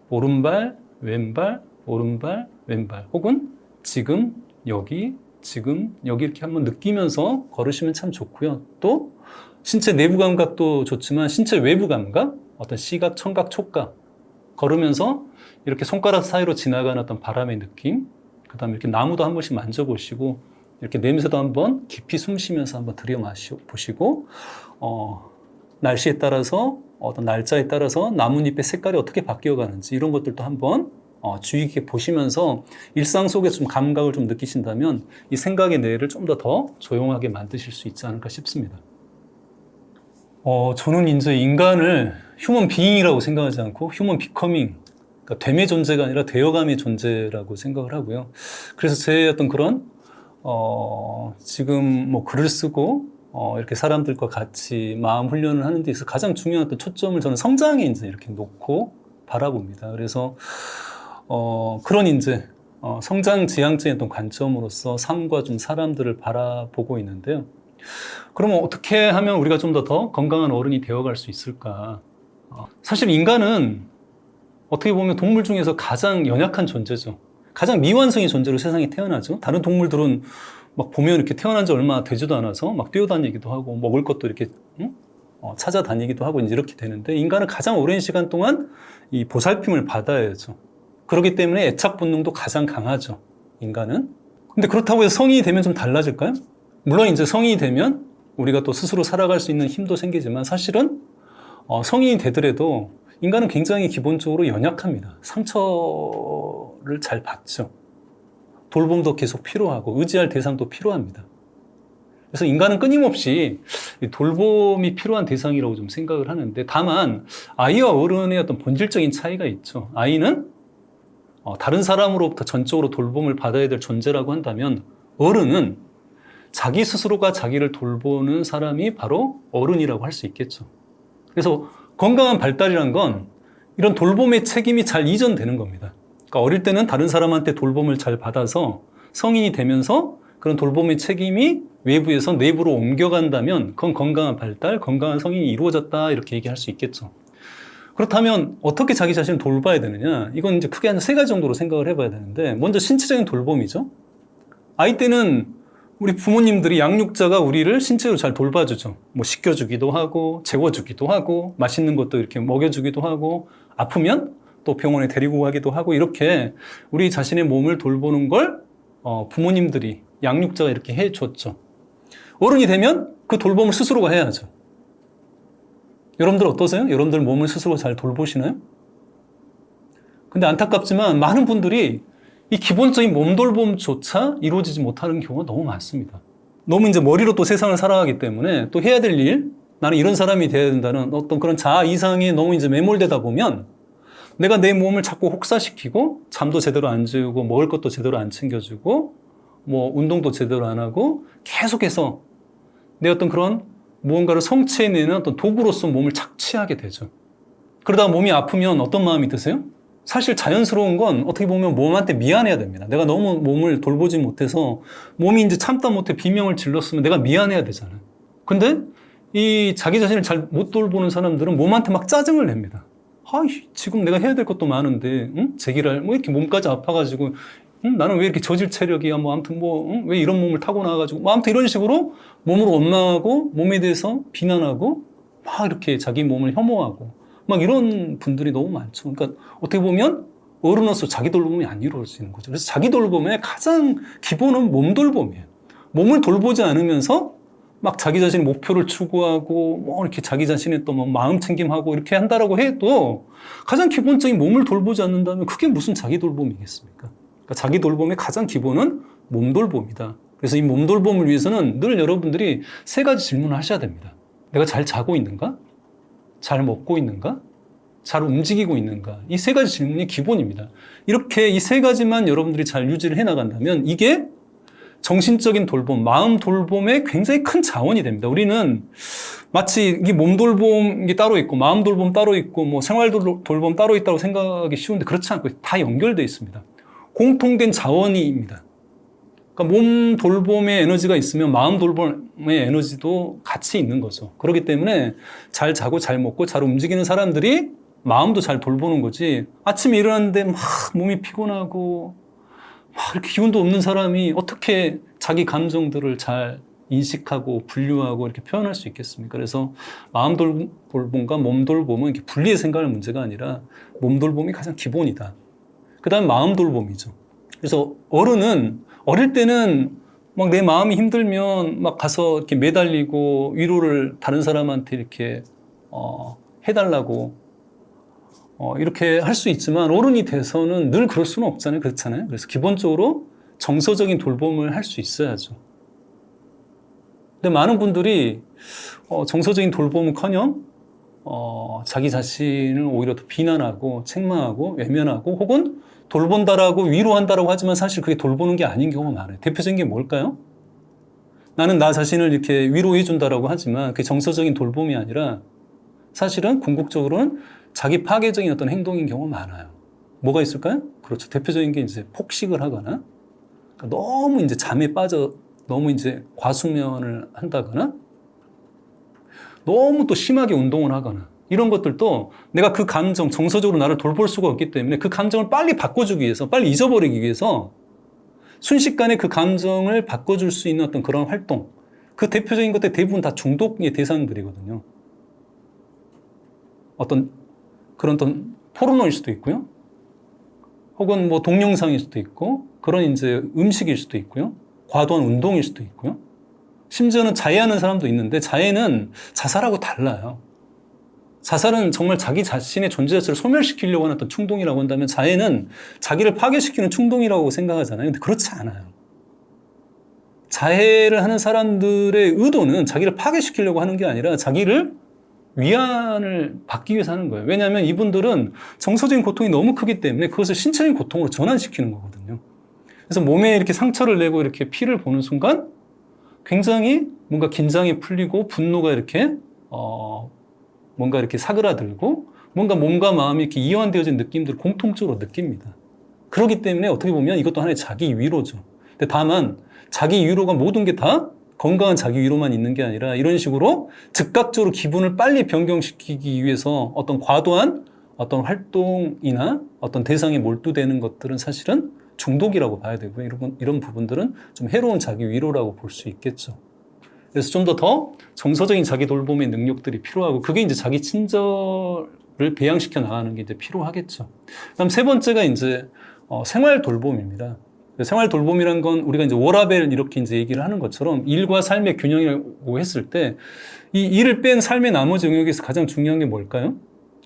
오른발, 왼발, 오른발, 왼발, 혹은 지금, 여기, 지금 여기 이렇게 한번 느끼면서 걸으시면 참 좋고요. 또 신체 내부 감각도 좋지만 신체 외부 감각, 어떤 시각, 청각, 촉각 걸으면서 이렇게 손가락 사이로 지나가는 어떤 바람의 느낌, 그 다음에 이렇게 나무도 한 번씩 만져보시고 이렇게 냄새도 한번 깊이 숨 쉬면서 한번 들여 마셔보시고 날씨에 따라서 어떤 날짜에 따라서 나뭇잎의 색깔이 어떻게 바뀌어가는지 이런 것들도 한번 주의 깊게 보시면서 일상 속에서 좀 감각을 좀 느끼신다면 이 생각의 뇌를 좀 더 조용하게 만드실 수 있지 않을까 싶습니다. 저는 이제 인간을 휴먼 비잉이라고 생각하지 않고 휴먼 비커밍, 그러니까 됨의 존재가 아니라 되어감의 존재라고 생각을 하고요. 그래서 제 어떤 그런 지금 뭐 글을 쓰고 이렇게 사람들과 같이 마음 훈련을 하는 데 있어서 가장 중요한 어떤 초점을 저는 성장에 이제 이렇게 놓고 바라봅니다. 그래서 그런 이제 성장 지향적인 어떤 관점으로서 삶과 좀 사람들을 바라보고 있는데요. 그러면 어떻게 하면 우리가 좀 더 건강한 어른이 되어갈 수 있을까? 사실 인간은 어떻게 보면 동물 중에서 가장 연약한 존재죠. 가장 미완성의 존재로 세상에 태어나죠. 다른 동물들은 막 보면 이렇게 태어난 지 얼마 되지도 않아서 막 뛰어다니기도 하고 먹을 것도 이렇게 찾아다니기도 하고 이제 이렇게 되는데 인간은 가장 오랜 시간 동안 이 보살핌을 받아야죠. 그렇기 때문에 애착 본능도 가장 강하죠. 인간은. 근데 그렇다고 해서 성인이 되면 좀 달라질까요? 물론 이제 성인이 되면 우리가 또 스스로 살아갈 수 있는 힘도 생기지만 사실은 성인이 되더라도 인간은 굉장히 기본적으로 연약합니다. 상처를 잘 받죠. 돌봄도 계속 필요하고 의지할 대상도 필요합니다. 그래서 인간은 끊임없이 돌봄이 필요한 대상이라고 좀 생각을 하는데 다만 아이와 어른의 어떤 본질적인 차이가 있죠. 아이는 다른 사람으로부터 전적으로 돌봄을 받아야 될 존재라고 한다면 어른은 자기 스스로가 자기를 돌보는 사람이 바로 어른이라고 할 수 있겠죠. 그래서 건강한 발달이란 건 이런 돌봄의 책임이 잘 이전되는 겁니다. 그러니까 어릴 때는 다른 사람한테 돌봄을 잘 받아서 성인이 되면서 그런 돌봄의 책임이 외부에서 내부로 옮겨간다면 그건 건강한 발달, 건강한 성인이 이루어졌다 이렇게 얘기할 수 있겠죠. 그렇다면 어떻게 자기 자신을 돌봐야 되느냐? 이건 이제 크게 한 3가지 정도로 생각을 해봐야 되는데 먼저 신체적인 돌봄이죠. 아이 때는 우리 부모님들이 양육자가 우리를 신체로 잘 돌봐주죠. 뭐 씻겨주기도 하고 재워주기도 하고 맛있는 것도 이렇게 먹여주기도 하고 아프면 또 병원에 데리고 가기도 하고 이렇게 우리 자신의 몸을 돌보는 걸 부모님들이 양육자가 이렇게 해줬죠. 어른이 되면 그 돌봄을 스스로가 해야죠. 여러분들 어떠세요? 여러분들 몸을 스스로 잘 돌보시나요? 근데 안타깝지만 많은 분들이 이 기본적인 몸 돌봄조차 이루어지지 못하는 경우가 너무 많습니다. 너무 이제 머리로 또 세상을 살아가기 때문에 또 해야 될 일, 나는 이런 사람이 돼야 된다는 어떤 그런 자아 이상에 너무 이제 매몰되다 보면 내가 내 몸을 자꾸 혹사시키고 잠도 제대로 안 재우고 먹을 것도 제대로 안 챙겨주고 뭐 운동도 제대로 안 하고 계속해서 내 어떤 그런 무언가를 성취해내는 어떤 도구로서 몸을 착취하게 되죠. 그러다가 몸이 아프면 어떤 마음이 드세요? 사실 자연스러운 건 어떻게 보면 몸한테 미안해야 됩니다. 내가 너무 몸을 돌보지 못해서 몸이 이제 참다 못해 비명을 질렀으면 내가 미안해야 되잖아요. 근데 이 자기 자신을 잘 못 돌보는 사람들은 몸한테 막 짜증을 냅니다. 지금 내가 해야 될 것도 많은데, 제기랄, 뭐 이렇게 몸까지 아파가지고, 나는 왜 이렇게 저질 체력이야, 뭐 아무튼 왜 이런 몸을 타고 나와가지고, 뭐 아무튼 이런 식으로 몸을 원망하고 몸에 대해서 비난하고 막 이렇게 자기 몸을 혐오하고 막 이런 분들이 너무 많죠. 그러니까 어떻게 보면 어른으로서 자기 돌봄이 안 이루어지는 거죠. 그래서 자기 돌봄의 가장 기본은 몸 돌봄이에요. 몸을 돌보지 않으면서 막 자기 자신의 목표를 추구하고 뭐 이렇게 자기 자신의 또 뭐 마음 챙김하고 이렇게 한다라고 해도 가장 기본적인 몸을 돌보지 않는다면 그게 무슨 자기 돌봄이겠습니까? 그러니까 자기 돌봄의 가장 기본은 몸 돌봄이다. 그래서 이 몸 돌봄을 위해서는 늘 여러분들이 3가지 질문을 하셔야 됩니다. 내가 잘 자고 있는가? 잘 먹고 있는가? 잘 움직이고 있는가? 이 3가지 질문이 기본입니다. 이렇게 이 3가지만 여러분들이 잘 유지를 해나간다면 이게 정신적인 돌봄, 마음 돌봄에 굉장히 큰 자원이 됩니다. 우리는 마치 이게 몸 돌봄이 따로 있고 마음 돌봄 따로 있고 뭐 생활 돌봄 따로 있다고 생각하기 쉬운데 그렇지 않고 다 연결되어 있습니다. 공통된 자원입니다. 그러니까 몸 돌봄의 에너지가 있으면 마음 돌봄의 에너지도 같이 있는 거죠. 그렇기 때문에 잘 자고 잘 먹고 잘 움직이는 사람들이 마음도 잘 돌보는 거지. 아침에 일어났는데 막 몸이 피곤하고 막 이렇게 기운도 없는 사람이 어떻게 자기 감정들을 잘 인식하고 분류하고 이렇게 표현할 수 있겠습니까? 그래서 마음 돌봄과 몸 돌봄은 이렇게 분리해 생각할 문제가 아니라 몸 돌봄이 가장 기본이다. 그 다음 마음 돌봄이죠. 그래서 어른은 어릴 때는 막 내 마음이 힘들면 막 가서 이렇게 매달리고 위로를 다른 사람한테 이렇게 해달라고 이렇게 할 수 있지만 어른이 돼서는 늘 그럴 수는 없잖아요. 그렇잖아요. 그래서 기본적으로 정서적인 돌봄을 할 수 있어야죠. 근데 많은 분들이 정서적인 돌봄은커녕 자기 자신을 오히려 더 비난하고 책망하고 외면하고 혹은 돌본다라고 위로한다라고 하지만 사실 그게 돌보는 게 아닌 경우가 많아요. 대표적인 게 뭘까요? 나는 나 자신을 이렇게 위로해 준다라고 하지만 그게 정서적인 돌봄이 아니라 사실은 궁극적으로는 자기 파괴적인 어떤 행동인 경우가 많아요. 뭐가 있을까요? 그렇죠. 대표적인 게 이제 폭식을 하거나 그러니까 너무 이제 잠에 빠져 너무 이제 과수면을 한다거나 너무 또 심하게 운동을 하거나 이런 것들도 내가 그 감정, 정서적으로 나를 돌볼 수가 없기 때문에 그 감정을 빨리 바꿔주기 위해서, 빨리 잊어버리기 위해서 순식간에 그 감정을 바꿔줄 수 있는 어떤 그런 활동, 그 대표적인 것들 대부분 다 중독의 대상들이거든요. 어떤 그런 어떤 포르노일 수도 있고요. 혹은 뭐 동영상일 수도 있고, 그런 이제 음식일 수도 있고요. 과도한 운동일 수도 있고요. 심지어는 자해하는 사람도 있는데 자해는 자살하고 달라요. 자살은 정말 자기 자신의 존재 자체를 소멸시키려고 하는 어떤 충동이라고 한다면 자해는 자기를 파괴시키는 충동이라고 생각하잖아요. 근데 그렇지 않아요. 자해를 하는 사람들의 의도는 자기를 파괴시키려고 하는 게 아니라 자기를 위안을 받기 위해서 하는 거예요. 왜냐하면 이분들은 정서적인 고통이 너무 크기 때문에 그것을 신체적인 고통으로 전환시키는 거거든요. 그래서 몸에 이렇게 상처를 내고 이렇게 피를 보는 순간 굉장히 뭔가 긴장이 풀리고 분노가 이렇게 뭔가 이렇게 사그라들고 뭔가 몸과 마음이 이렇게 이완되어진 느낌들을 공통적으로 느낍니다. 그렇기 때문에 어떻게 보면 이것도 하나의 자기 위로죠. 근데 다만 자기 위로가 모든 게 다 건강한 자기 위로만 있는 게 아니라 이런 식으로 즉각적으로 기분을 빨리 변경시키기 위해서 어떤 과도한 어떤 활동이나 어떤 대상에 몰두되는 것들은 사실은 중독이라고 봐야 되고요. 이런 부분들은 좀 해로운 자기 위로라고 볼 수 있겠죠. 그래서 좀 더 정서적인 자기 돌봄의 능력들이 필요하고 그게 이제 자기 친절을 배양시켜 나가는 게 이제 필요하겠죠. 그다음 세 번째가 이제 생활 돌봄입니다. 생활 돌봄이란 건 우리가 이제 워라밸 이렇게 이제 얘기를 하는 것처럼 일과 삶의 균형이라고 했을 때 이 일을 뺀 삶의 나머지 영역에서 가장 중요한 게 뭘까요?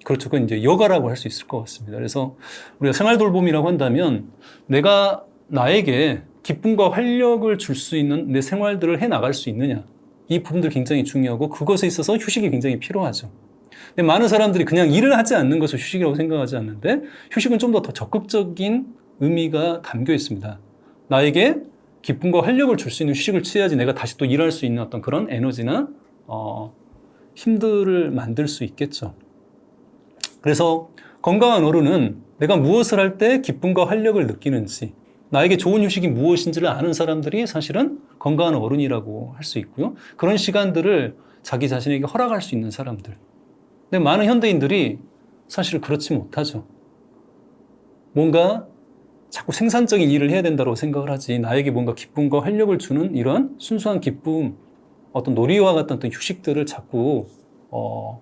그렇죠. 그건 이제 여가라고 할 수 있을 것 같습니다. 그래서 우리가 생활 돌봄이라고 한다면 내가 나에게 기쁨과 활력을 줄 수 있는 내 생활들을 해 나갈 수 있느냐. 이 부분들 굉장히 중요하고 그것에 있어서 휴식이 굉장히 필요하죠. 근데 많은 사람들이 그냥 일을 하지 않는 것을 휴식이라고 생각하지 않는데 휴식은 좀 더 적극적인 의미가 담겨 있습니다. 나에게 기쁨과 활력을 줄 수 있는 휴식을 취해야지 내가 다시 또 일할 수 있는 어떤 그런 에너지나 힘들을 만들 수 있겠죠. 그래서 건강한 어른은 내가 무엇을 할 때 기쁨과 활력을 느끼는지 나에게 좋은 휴식이 무엇인지를 아는 사람들이 사실은 건강한 어른이라고 할 수 있고요. 그런 시간들을 자기 자신에게 허락할 수 있는 사람들. 근데 많은 현대인들이 사실 그렇지 못하죠. 뭔가 자꾸 생산적인 일을 해야 된다고 생각을 하지 나에게 뭔가 기쁨과 활력을 주는 이런 순수한 기쁨, 어떤 놀이와 같은 어떤 휴식들을 자꾸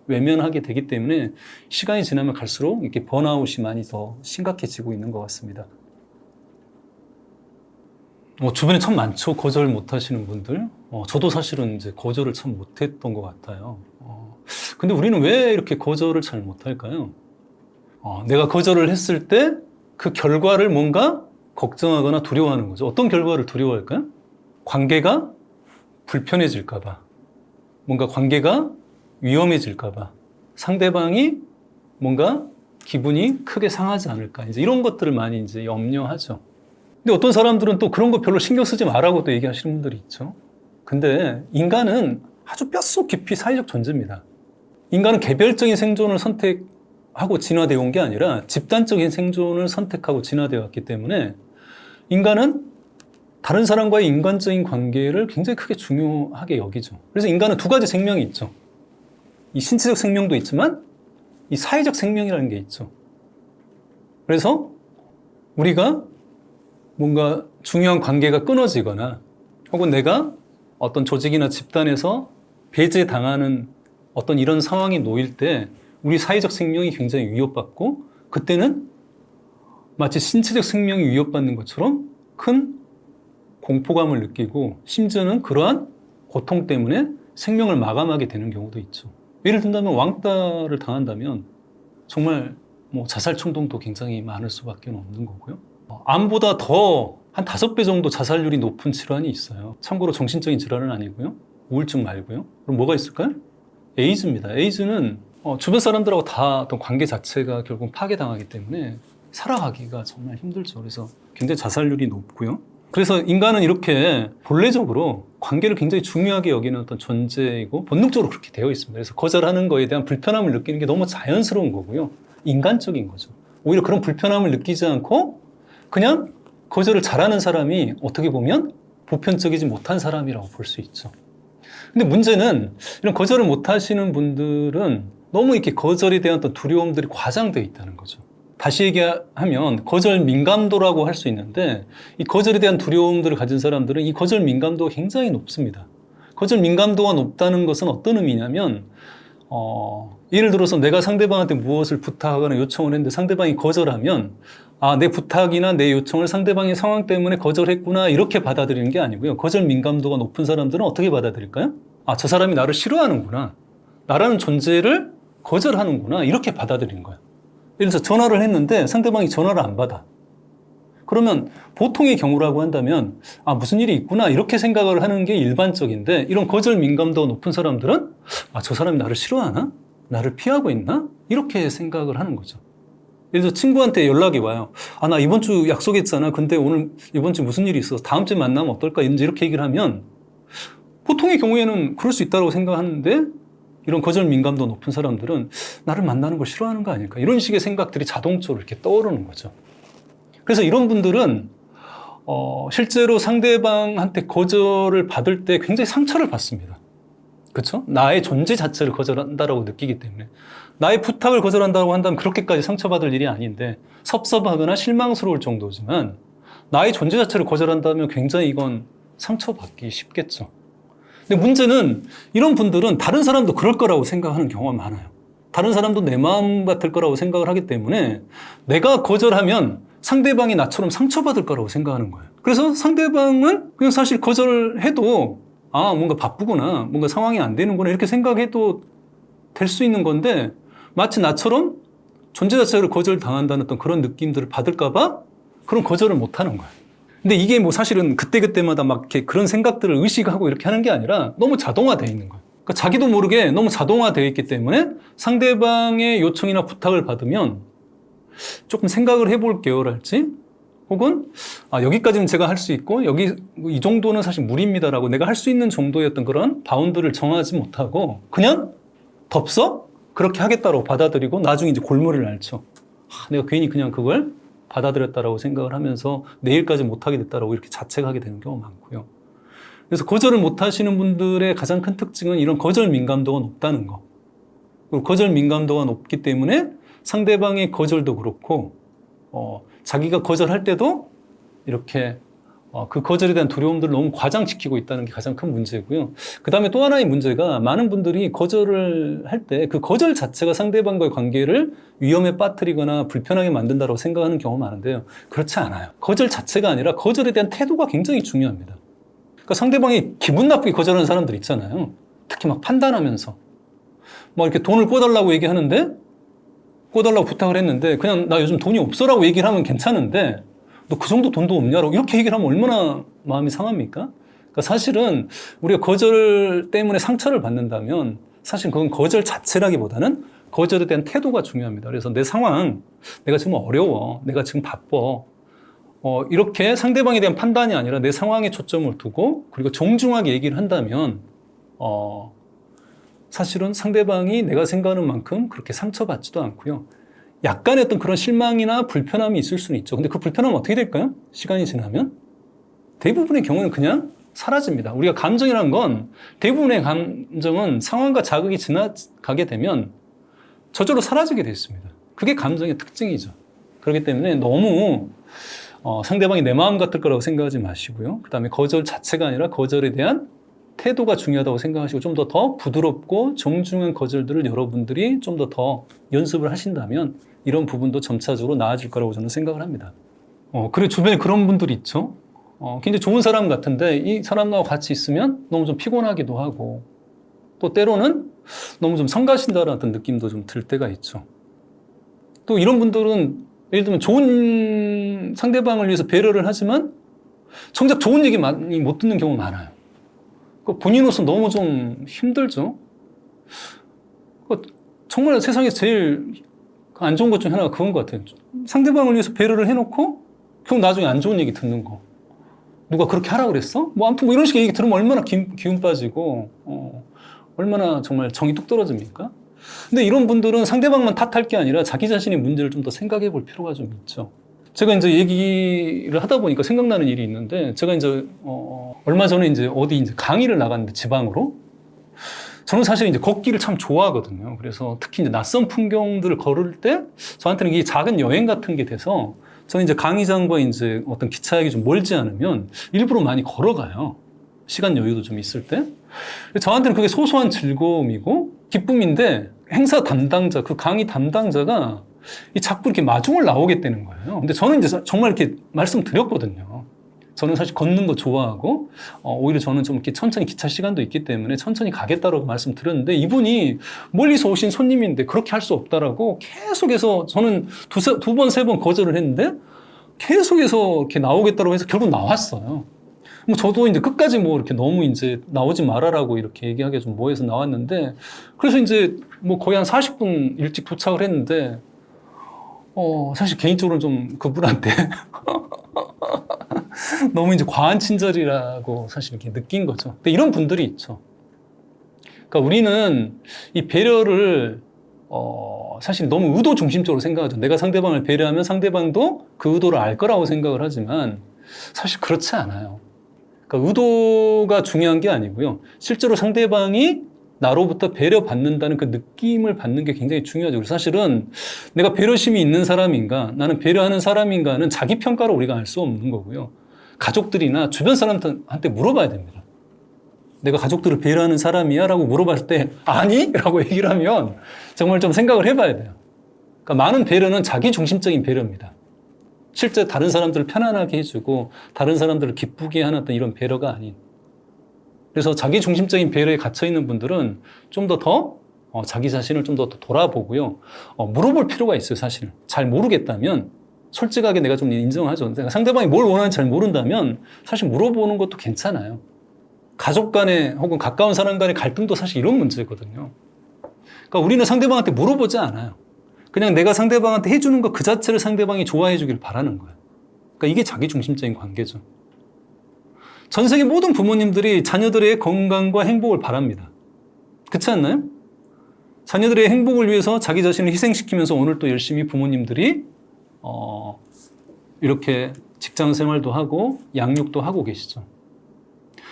외면하게 되기 때문에 시간이 지나면 갈수록 이렇게 번아웃이 많이 더 심각해지고 있는 것 같습니다. 주변에 참 많죠. 거절 못 하시는 분들. 저도 사실은 이제 거절을 참 못했던 것 같아요. 근데 우리는 왜 이렇게 거절을 잘 못할까요? 내가 거절을 했을 때 그 결과를 뭔가 걱정하거나 두려워하는 거죠. 어떤 결과를 두려워할까요? 관계가 불편해질까봐. 뭔가 관계가 위험해질까봐. 상대방이 뭔가 기분이 크게 상하지 않을까. 이제 이런 것들을 많이 이제 염려하죠. 근데 어떤 사람들은 또 그런 거 별로 신경 쓰지 말라고 또 얘기하시는 분들이 있죠. 근데 인간은 아주 뼛속 깊이 사회적 존재입니다. 인간은 개별적인 생존을 선택하고 진화되어 온 게 아니라 집단적인 생존을 선택하고 진화되어 왔기 때문에 인간은 다른 사람과의 인간적인 관계를 굉장히 크게 중요하게 여기죠. 그래서 인간은 두 가지 생명이 있죠. 이 신체적 생명도 있지만 이 사회적 생명이라는 게 있죠. 그래서 우리가 뭔가 중요한 관계가 끊어지거나 혹은 내가 어떤 조직이나 집단에서 배제당하는 어떤 이런 상황에 놓일 때 우리 사회적 생명이 굉장히 위협받고 그때는 마치 신체적 생명이 위협받는 것처럼 큰 공포감을 느끼고 심지어는 그러한 고통 때문에 생명을 마감하게 되는 경우도 있죠. 예를 든다면 왕따를 당한다면 정말 뭐 자살衝動도 굉장히 많을 수밖에 없는 거고요. 암보다 더 한 5배 정도 자살률이 높은 질환이 있어요. 참고로 정신적인 질환은 아니고요. 우울증 말고요. 그럼 뭐가 있을까요? 에이즈입니다. 에이즈는 주변 사람들하고 다 어떤 관계 자체가 결국 파괴당하기 때문에 살아가기가 정말 힘들죠. 그래서 굉장히 자살률이 높고요. 그래서 인간은 이렇게 본래적으로 관계를 굉장히 중요하게 여기는 어떤 존재이고 본능적으로 그렇게 되어 있습니다. 그래서 거절하는 거에 대한 불편함을 느끼는 게 너무 자연스러운 거고요. 인간적인 거죠. 오히려 그런 불편함을 느끼지 않고 그냥 거절을 잘하는 사람이 어떻게 보면 보편적이지 못한 사람이라고 볼 수 있죠. 근데 문제는 이런 거절을 못 하시는 분들은 너무 이렇게 거절에 대한 어떤 두려움들이 과장되어 있다는 거죠. 다시 얘기하면 거절 민감도라고 할 수 있는데 이 거절에 대한 두려움들을 가진 사람들은 이 거절 민감도가 굉장히 높습니다. 거절 민감도가 높다는 것은 어떤 의미냐면 예를 들어서 내가 상대방한테 무엇을 부탁하거나 요청을 했는데 상대방이 거절하면 내 부탁이나 내 요청을 상대방의 상황 때문에 거절했구나 이렇게 받아들이는 게 아니고요. 거절 민감도가 높은 사람들은 어떻게 받아들일까요? 저 사람이 나를 싫어하는구나. 나라는 존재를 거절하는구나. 이렇게 받아들이는 거예요. 예를 들어서 전화를 했는데 상대방이 전화를 안 받아. 그러면 보통의 경우라고 한다면 무슨 일이 있구나 이렇게 생각을 하는 게 일반적인데 이런 거절 민감도가 높은 사람들은 저 사람이 나를 싫어하나? 나를 피하고 있나? 이렇게 생각을 하는 거죠. 예를 들어서 친구한테 연락이 와요. 나 이번 주 약속했잖아. 근데 오늘 이번 주 무슨 일이 있어. 다음 주에 만나면 어떨까? 이렇게 얘기를 하면 보통의 경우에는 그럴 수 있다고 생각하는데 이런 거절 민감도 높은 사람들은 나를 만나는 걸 싫어하는 거 아닐까? 이런 식의 생각들이 자동적으로 이렇게 떠오르는 거죠. 그래서 이런 분들은 실제로 상대방한테 거절을 받을 때 굉장히 상처를 받습니다. 그렇죠? 나의 존재 자체를 거절한다라고 느끼기 때문에 나의 부탁을 거절한다고 한다면 그렇게까지 상처받을 일이 아닌데 섭섭하거나 실망스러울 정도지만 나의 존재 자체를 거절한다면 굉장히 이건 상처받기 쉽겠죠. 근데 문제는 이런 분들은 다른 사람도 그럴 거라고 생각하는 경우가 많아요. 다른 사람도 내 마음 같을 거라고 생각을 하기 때문에 내가 거절하면 상대방이 나처럼 상처받을 거라고 생각하는 거예요. 그래서 상대방은 그냥 사실 거절해도 뭔가 바쁘구나, 뭔가 상황이 안 되는구나 이렇게 생각해도 될 수 있는 건데 마치 나처럼 존재 자체를 거절당한다는 어떤 그런 느낌들을 받을까 봐 그런 거절을 못 하는 거예요. 근데 이게 뭐 사실은 그때그때마다 막 이렇게 그런 생각들을 의식하고 이렇게 하는 게 아니라 너무 자동화되어 있는 거예요. 그러니까 자기도 모르게 너무 자동화되어 있기 때문에 상대방의 요청이나 부탁을 받으면 조금 생각을 해볼게요랄지 혹은 여기까지는 제가 할 수 있고 이 정도는 사실 무리입니다라고 내가 할 수 있는 정도의 어떤 그런 바운드를 정하지 못하고 그냥 덥석 그렇게 하겠다고 받아들이고 나중에 이제 골머리를 앓죠. 내가 괜히 그냥 그걸 받아들였다라고 생각을 하면서 내일까지 못하게 됐다라고 이렇게 자책하게 되는 경우가 많고요. 그래서 거절을 못 하시는 분들의 가장 큰 특징은 이런 거절 민감도가 높다는 거. 그리고 거절 민감도가 높기 때문에 상대방의 거절도 그렇고 자기가 거절할 때도 이렇게 그 거절에 대한 두려움들을 너무 과장시키고 있다는 게 가장 큰 문제고요. 그 다음에 또 하나의 문제가 많은 분들이 거절을 할 때 그 거절 자체가 상대방과의 관계를 위험에 빠뜨리거나 불편하게 만든다고 생각하는 경우가 많은데요. 그렇지 않아요. 거절 자체가 아니라 거절에 대한 태도가 굉장히 중요합니다. 그러니까 상대방이 기분 나쁘게 거절하는 사람들 있잖아요. 특히 막 판단하면서 이렇게 돈을 꿔달라고 얘기하는데 꿔달라고 부탁을 했는데 그냥 나 요즘 돈이 없어라고 얘기를 하면 괜찮은데 너 그 정도 돈도 없냐라고 이렇게 얘기를 하면 얼마나 마음이 상합니까? 그러니까 사실은 우리가 거절 때문에 상처를 받는다면 사실 그건 거절 자체라기보다는 거절에 대한 태도가 중요합니다. 그래서 내 상황, 내가 지금 어려워, 내가 지금 바빠 이렇게 상대방에 대한 판단이 아니라 내 상황에 초점을 두고 그리고 정중하게 얘기를 한다면 사실은 상대방이 내가 생각하는 만큼 그렇게 상처받지도 않고요. 약간의 어떤 그런 실망이나 불편함이 있을 수는 있죠. 근데 그 불편함은 어떻게 될까요? 시간이 지나면? 대부분의 경우는 그냥 사라집니다. 우리가 감정이라는 건 대부분의 감정은 상황과 자극이 지나가게 되면 저절로 사라지게 돼 있습니다. 그게 감정의 특징이죠. 그렇기 때문에 너무 상대방이 내 마음 같을 거라고 생각하지 마시고요. 그 다음에 거절 자체가 아니라 거절에 대한 태도가 중요하다고 생각하시고 좀 더 부드럽고 정중한 거절들을 여러분들이 좀 더 연습을 하신다면 이런 부분도 점차적으로 나아질 거라고 저는 생각을 합니다. 그리고 주변에 그런 분들이 있죠. 굉장히 좋은 사람 같은데 이 사람하고 같이 있으면 너무 좀 피곤하기도 하고 또 때로는 너무 좀 성가신다라는 느낌도 좀 들 때가 있죠. 또 이런 분들은 예를 들면 좋은 상대방을 위해서 배려를 하지만 정작 좋은 얘기 많이 못 듣는 경우가 많아요. 본인으로서 너무 좀 힘들죠. 정말 세상에서 제일 안 좋은 것 중에 하나가 그건 것 같아요. 상대방을 위해서 배려를 해놓고 결국 나중에 안 좋은 얘기 듣는 거. 누가 그렇게 하라고 그랬어? 아무튼 이런 식의 얘기 들으면 얼마나 기운 빠지고 얼마나 정말 정이 뚝 떨어집니까? 근데 이런 분들은 상대방만 탓할 게 아니라 자기 자신의 문제를 좀 더 생각해 볼 필요가 좀 있죠. 제가 이제 얘기를 하다 보니까 생각나는 일이 있는데, 제가 이제, 얼마 전에 이제 어디 이제 강의를 나갔는데, 지방으로. 저는 사실 이제 걷기를 참 좋아하거든요. 그래서 특히 이제 낯선 풍경들을 걸을 때, 저한테는 이게 작은 여행 같은 게 돼서, 저는 이제 강의장과 이제 어떤 기차역이 좀 멀지 않으면 일부러 많이 걸어가요. 시간 여유도 좀 있을 때. 저한테는 그게 소소한 즐거움이고 기쁨인데, 행사 담당자, 그 강의 담당자가 자꾸 이렇게 마중을 나오겠다는 거예요. 근데 저는 이제 정말 이렇게 말씀드렸거든요. 저는 사실 걷는 거 좋아하고, 오히려 저는 좀 이렇게 천천히 기차 시간도 있기 때문에 천천히 가겠다라고 말씀드렸는데, 이분이 멀리서 오신 손님인데 그렇게 할 수 없다라고 계속해서 저는 두 번, 세 번 거절을 했는데, 계속해서 이렇게 나오겠다고 해서 결국 나왔어요. 저도 이제 끝까지 이렇게 너무 이제 나오지 말아라고 이렇게 얘기하기가 좀 뭐해서 나왔는데, 그래서 이제 거의 한 40분 일찍 도착을 했는데, 사실 개인적으로는 좀 그분한테 너무 이제 과한 친절이라고 사실 이렇게 느낀 거죠. 근데 이런 분들이 있죠. 그러니까 우리는 이 배려를, 사실 너무 의도 중심적으로 생각하죠. 내가 상대방을 배려하면 상대방도 그 의도를 알 거라고 생각을 하지만 사실 그렇지 않아요. 그러니까 의도가 중요한 게 아니고요. 실제로 상대방이 나로부터 배려받는다는 그 느낌을 받는 게 굉장히 중요하죠. 그래서 사실은 내가 배려심이 있는 사람인가, 나는 배려하는 사람인가는 자기 평가로 우리가 알 수 없는 거고요. 가족들이나 주변 사람한테 물어봐야 됩니다. 내가 가족들을 배려하는 사람이야? 라고 물어봤을 때 아니? 라고 얘기를 하면 정말 좀 생각을 해봐야 돼요. 그러니까 많은 배려는 자기 중심적인 배려입니다. 실제 다른 사람들을 편안하게 해주고 다른 사람들을 기쁘게 하는 어떤 이런 배려가 아닌. 그래서 자기 중심적인 배려에 갇혀있는 분들은 좀 더 자기 자신을 좀 더 돌아보고요. 물어볼 필요가 있어요, 사실. 잘 모르겠다면 솔직하게 내가 좀 인정하죠. 상대방이 뭘 원하는지 잘 모른다면 사실 물어보는 것도 괜찮아요. 가족 간에 혹은 가까운 사람 간의 갈등도 사실 이런 문제거든요. 그러니까 우리는 상대방한테 물어보지 않아요. 그냥 내가 상대방한테 해주는 것 그 자체를 상대방이 좋아해 주길 바라는 거예요. 그러니까 이게 자기 중심적인 관계죠. 전 세계 모든 부모님들이 자녀들의 건강과 행복을 바랍니다. 그렇지 않나요? 자녀들의 행복을 위해서 자기 자신을 희생시키면서 오늘 또 열심히 부모님들이 이렇게 직장 생활도 하고 양육도 하고 계시죠.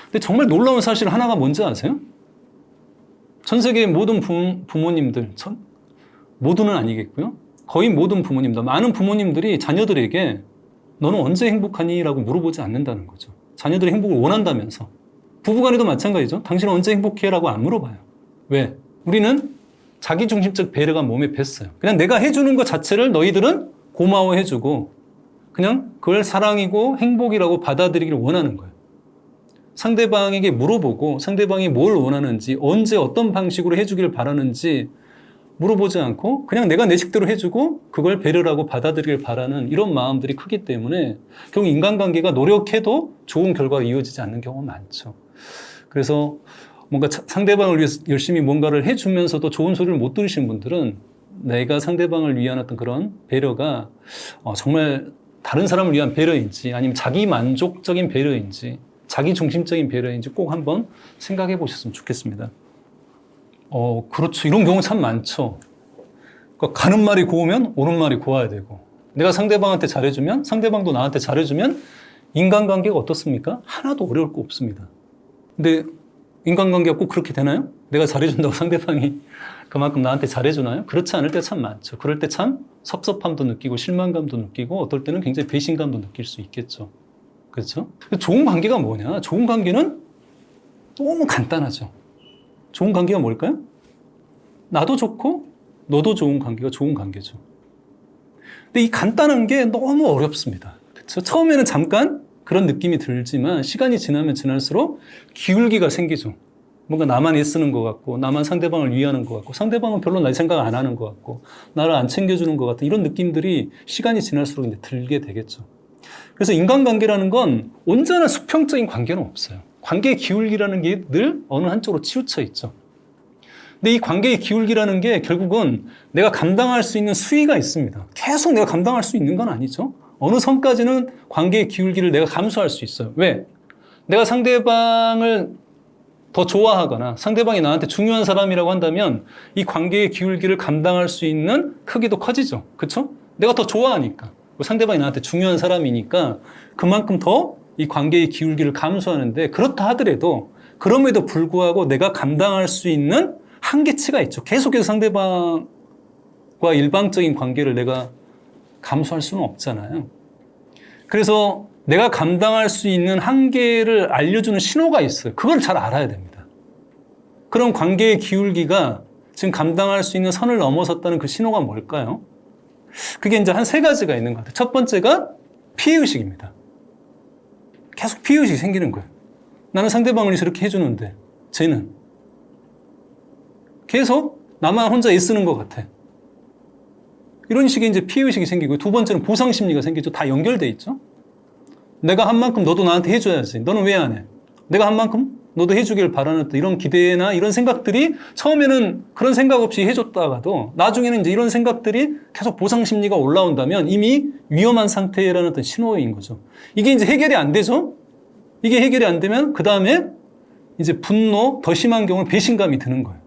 근데 정말 놀라운 사실 하나가 뭔지 아세요? 전 세계의 모든 부모님들, 모두는 아니겠고요. 거의 모든 부모님들, 많은 부모님들이 자녀들에게 너는 언제 행복하니? 라고 물어보지 않는다는 거죠. 자녀들의 행복을 원한다면서. 부부간에도 마찬가지죠. 당신은 언제 행복해? 라고 안 물어봐요. 왜? 우리는 자기중심적 배려가 몸에 뱄어요. 그냥 내가 해주는 것 자체를 너희들은 고마워해주고 그냥 그걸 사랑이고 행복이라고 받아들이기를 원하는 거예요. 상대방에게 물어보고 상대방이 뭘 원하는지, 언제 어떤 방식으로 해주기를 바라는지 물어보지 않고 그냥 내가 내 식대로 해주고 그걸 배려라고 받아들이길 바라는 이런 마음들이 크기 때문에 결국 인간관계가 노력해도 좋은 결과가 이어지지 않는 경우가 많죠. 그래서 뭔가 상대방을 위해서 열심히 뭔가를 해주면서도 좋은 소리를 못 들으신 분들은 내가 상대방을 위한 어떤 그런 배려가 정말 다른 사람을 위한 배려인지 아니면 자기 만족적인 배려인지 자기 중심적인 배려인지 꼭 한번 생각해 보셨으면 좋겠습니다. 그렇죠. 이런 경우 참 많죠. 그러니까 가는 말이 고우면 오는 말이 고와야 되고, 내가 상대방한테 잘해주면 상대방도 나한테 잘해주면 인간관계가 어떻습니까? 하나도 어려울 거 없습니다. 근데 인간관계가 꼭 그렇게 되나요? 내가 잘해준다고 상대방이 그만큼 나한테 잘해주나요? 그렇지 않을 때 참 많죠. 그럴 때 참 섭섭함도 느끼고 실망감도 느끼고 어떨 때는 굉장히 배신감도 느낄 수 있겠죠. 그렇죠? 좋은 관계가 뭐냐? 좋은 관계는 너무 간단하죠. 좋은 관계가 뭘까요? 나도 좋고 너도 좋은 관계가 좋은 관계죠. 근데 이 간단한 게 너무 어렵습니다. 그렇죠? 처음에는 잠깐 그런 느낌이 들지만 시간이 지나면 지날수록 기울기가 생기죠. 뭔가 나만 애쓰는 것 같고 나만 상대방을 위하는 것 같고 상대방은 별로 나 생각 안 하는 것 같고 나를 안 챙겨주는 것 같은 이런 느낌들이 시간이 지날수록 이제 들게 되겠죠. 그래서 인간관계라는 건 온전한 수평적인 관계는 없어요. 관계의 기울기라는 게 늘 어느 한쪽으로 치우쳐 있죠. 근데 이 관계의 기울기라는 게 결국은 내가 감당할 수 있는 수위가 있습니다. 계속 내가 감당할 수 있는 건 아니죠. 어느 선까지는 관계의 기울기를 내가 감수할 수 있어요. 왜? 내가 상대방을 더 좋아하거나 상대방이 나한테 중요한 사람이라고 한다면 이 관계의 기울기를 감당할 수 있는 크기도 커지죠. 그렇죠? 내가 더 좋아하니까. 상대방이 나한테 중요한 사람이니까 그만큼 더 이 관계의 기울기를 감수하는데 그렇다 하더라도 그럼에도 불구하고 내가 감당할 수 있는 한계치가 있죠. 계속해서 상대방과 일방적인 관계를 내가 감수할 수는 없잖아요. 그래서 내가 감당할 수 있는 한계를 알려주는 신호가 있어요. 그걸 잘 알아야 됩니다. 그럼 관계의 기울기가 지금 감당할 수 있는 선을 넘어섰다는 그 신호가 뭘까요? 그게 이제 한 3가지가 있는 것 같아요. 첫 번째가 피해의식입니다. 계속 피해의식이 생기는 거예요. 나는 상대방을 이렇게 해주는데 쟤는 계속 나만 혼자 애쓰는 것 같아. 이런 식의 이제 피해의식이 생기고 두 번째는 보상심리가 생기죠. 다 연결돼 있죠. 내가 한 만큼 너도 나한테 해줘야지. 너는 왜 안 해? 내가 한 만큼 너도 해주길 바라는 이런 기대나 이런 생각들이 처음에는 그런 생각 없이 해줬다가도 나중에는 이제 이런 생각들이 계속 보상심리가 올라온다면 이미 위험한 상태라는 어떤 신호인 거죠. 이게 이제 해결이 안 되죠? 이게 해결이 안 되면 그 다음에 이제 분노, 더 심한 경우는 배신감이 드는 거예요.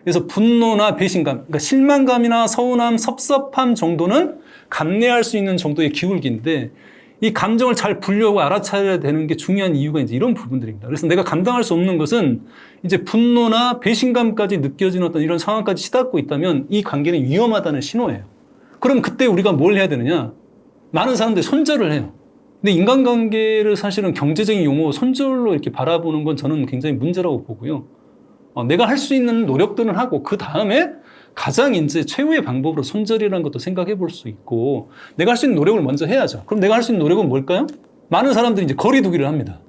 그래서 분노나 배신감, 그러니까 실망감이나 서운함, 섭섭함 정도는 감내할 수 있는 정도의 기울기인데 이 감정을 잘 분류하고 알아차려야 되는 게 중요한 이유가 이제 이런 부분들입니다. 그래서 내가 감당할 수 없는 것은 이제 분노나 배신감까지 느껴지는 어떤 이런 상황까지 치닫고 있다면 이 관계는 위험하다는 신호예요. 그럼 그때 우리가 뭘 해야 되느냐? 많은 사람들이 손절을 해요. 근데 인간관계를 사실은 경제적인 용어 손절로 이렇게 바라보는 건 저는 굉장히 문제라고 보고요. 내가 할 수 있는 노력들은 하고 그 다음에 가장 이제 최후의 방법으로 손절이라는 것도 생각해 볼 수 있고 내가 할 수 있는 노력을 먼저 해야죠. 그럼 내가 할 수 있는 노력은 뭘까요? 많은 사람들이 이제 거리두기를 합니다.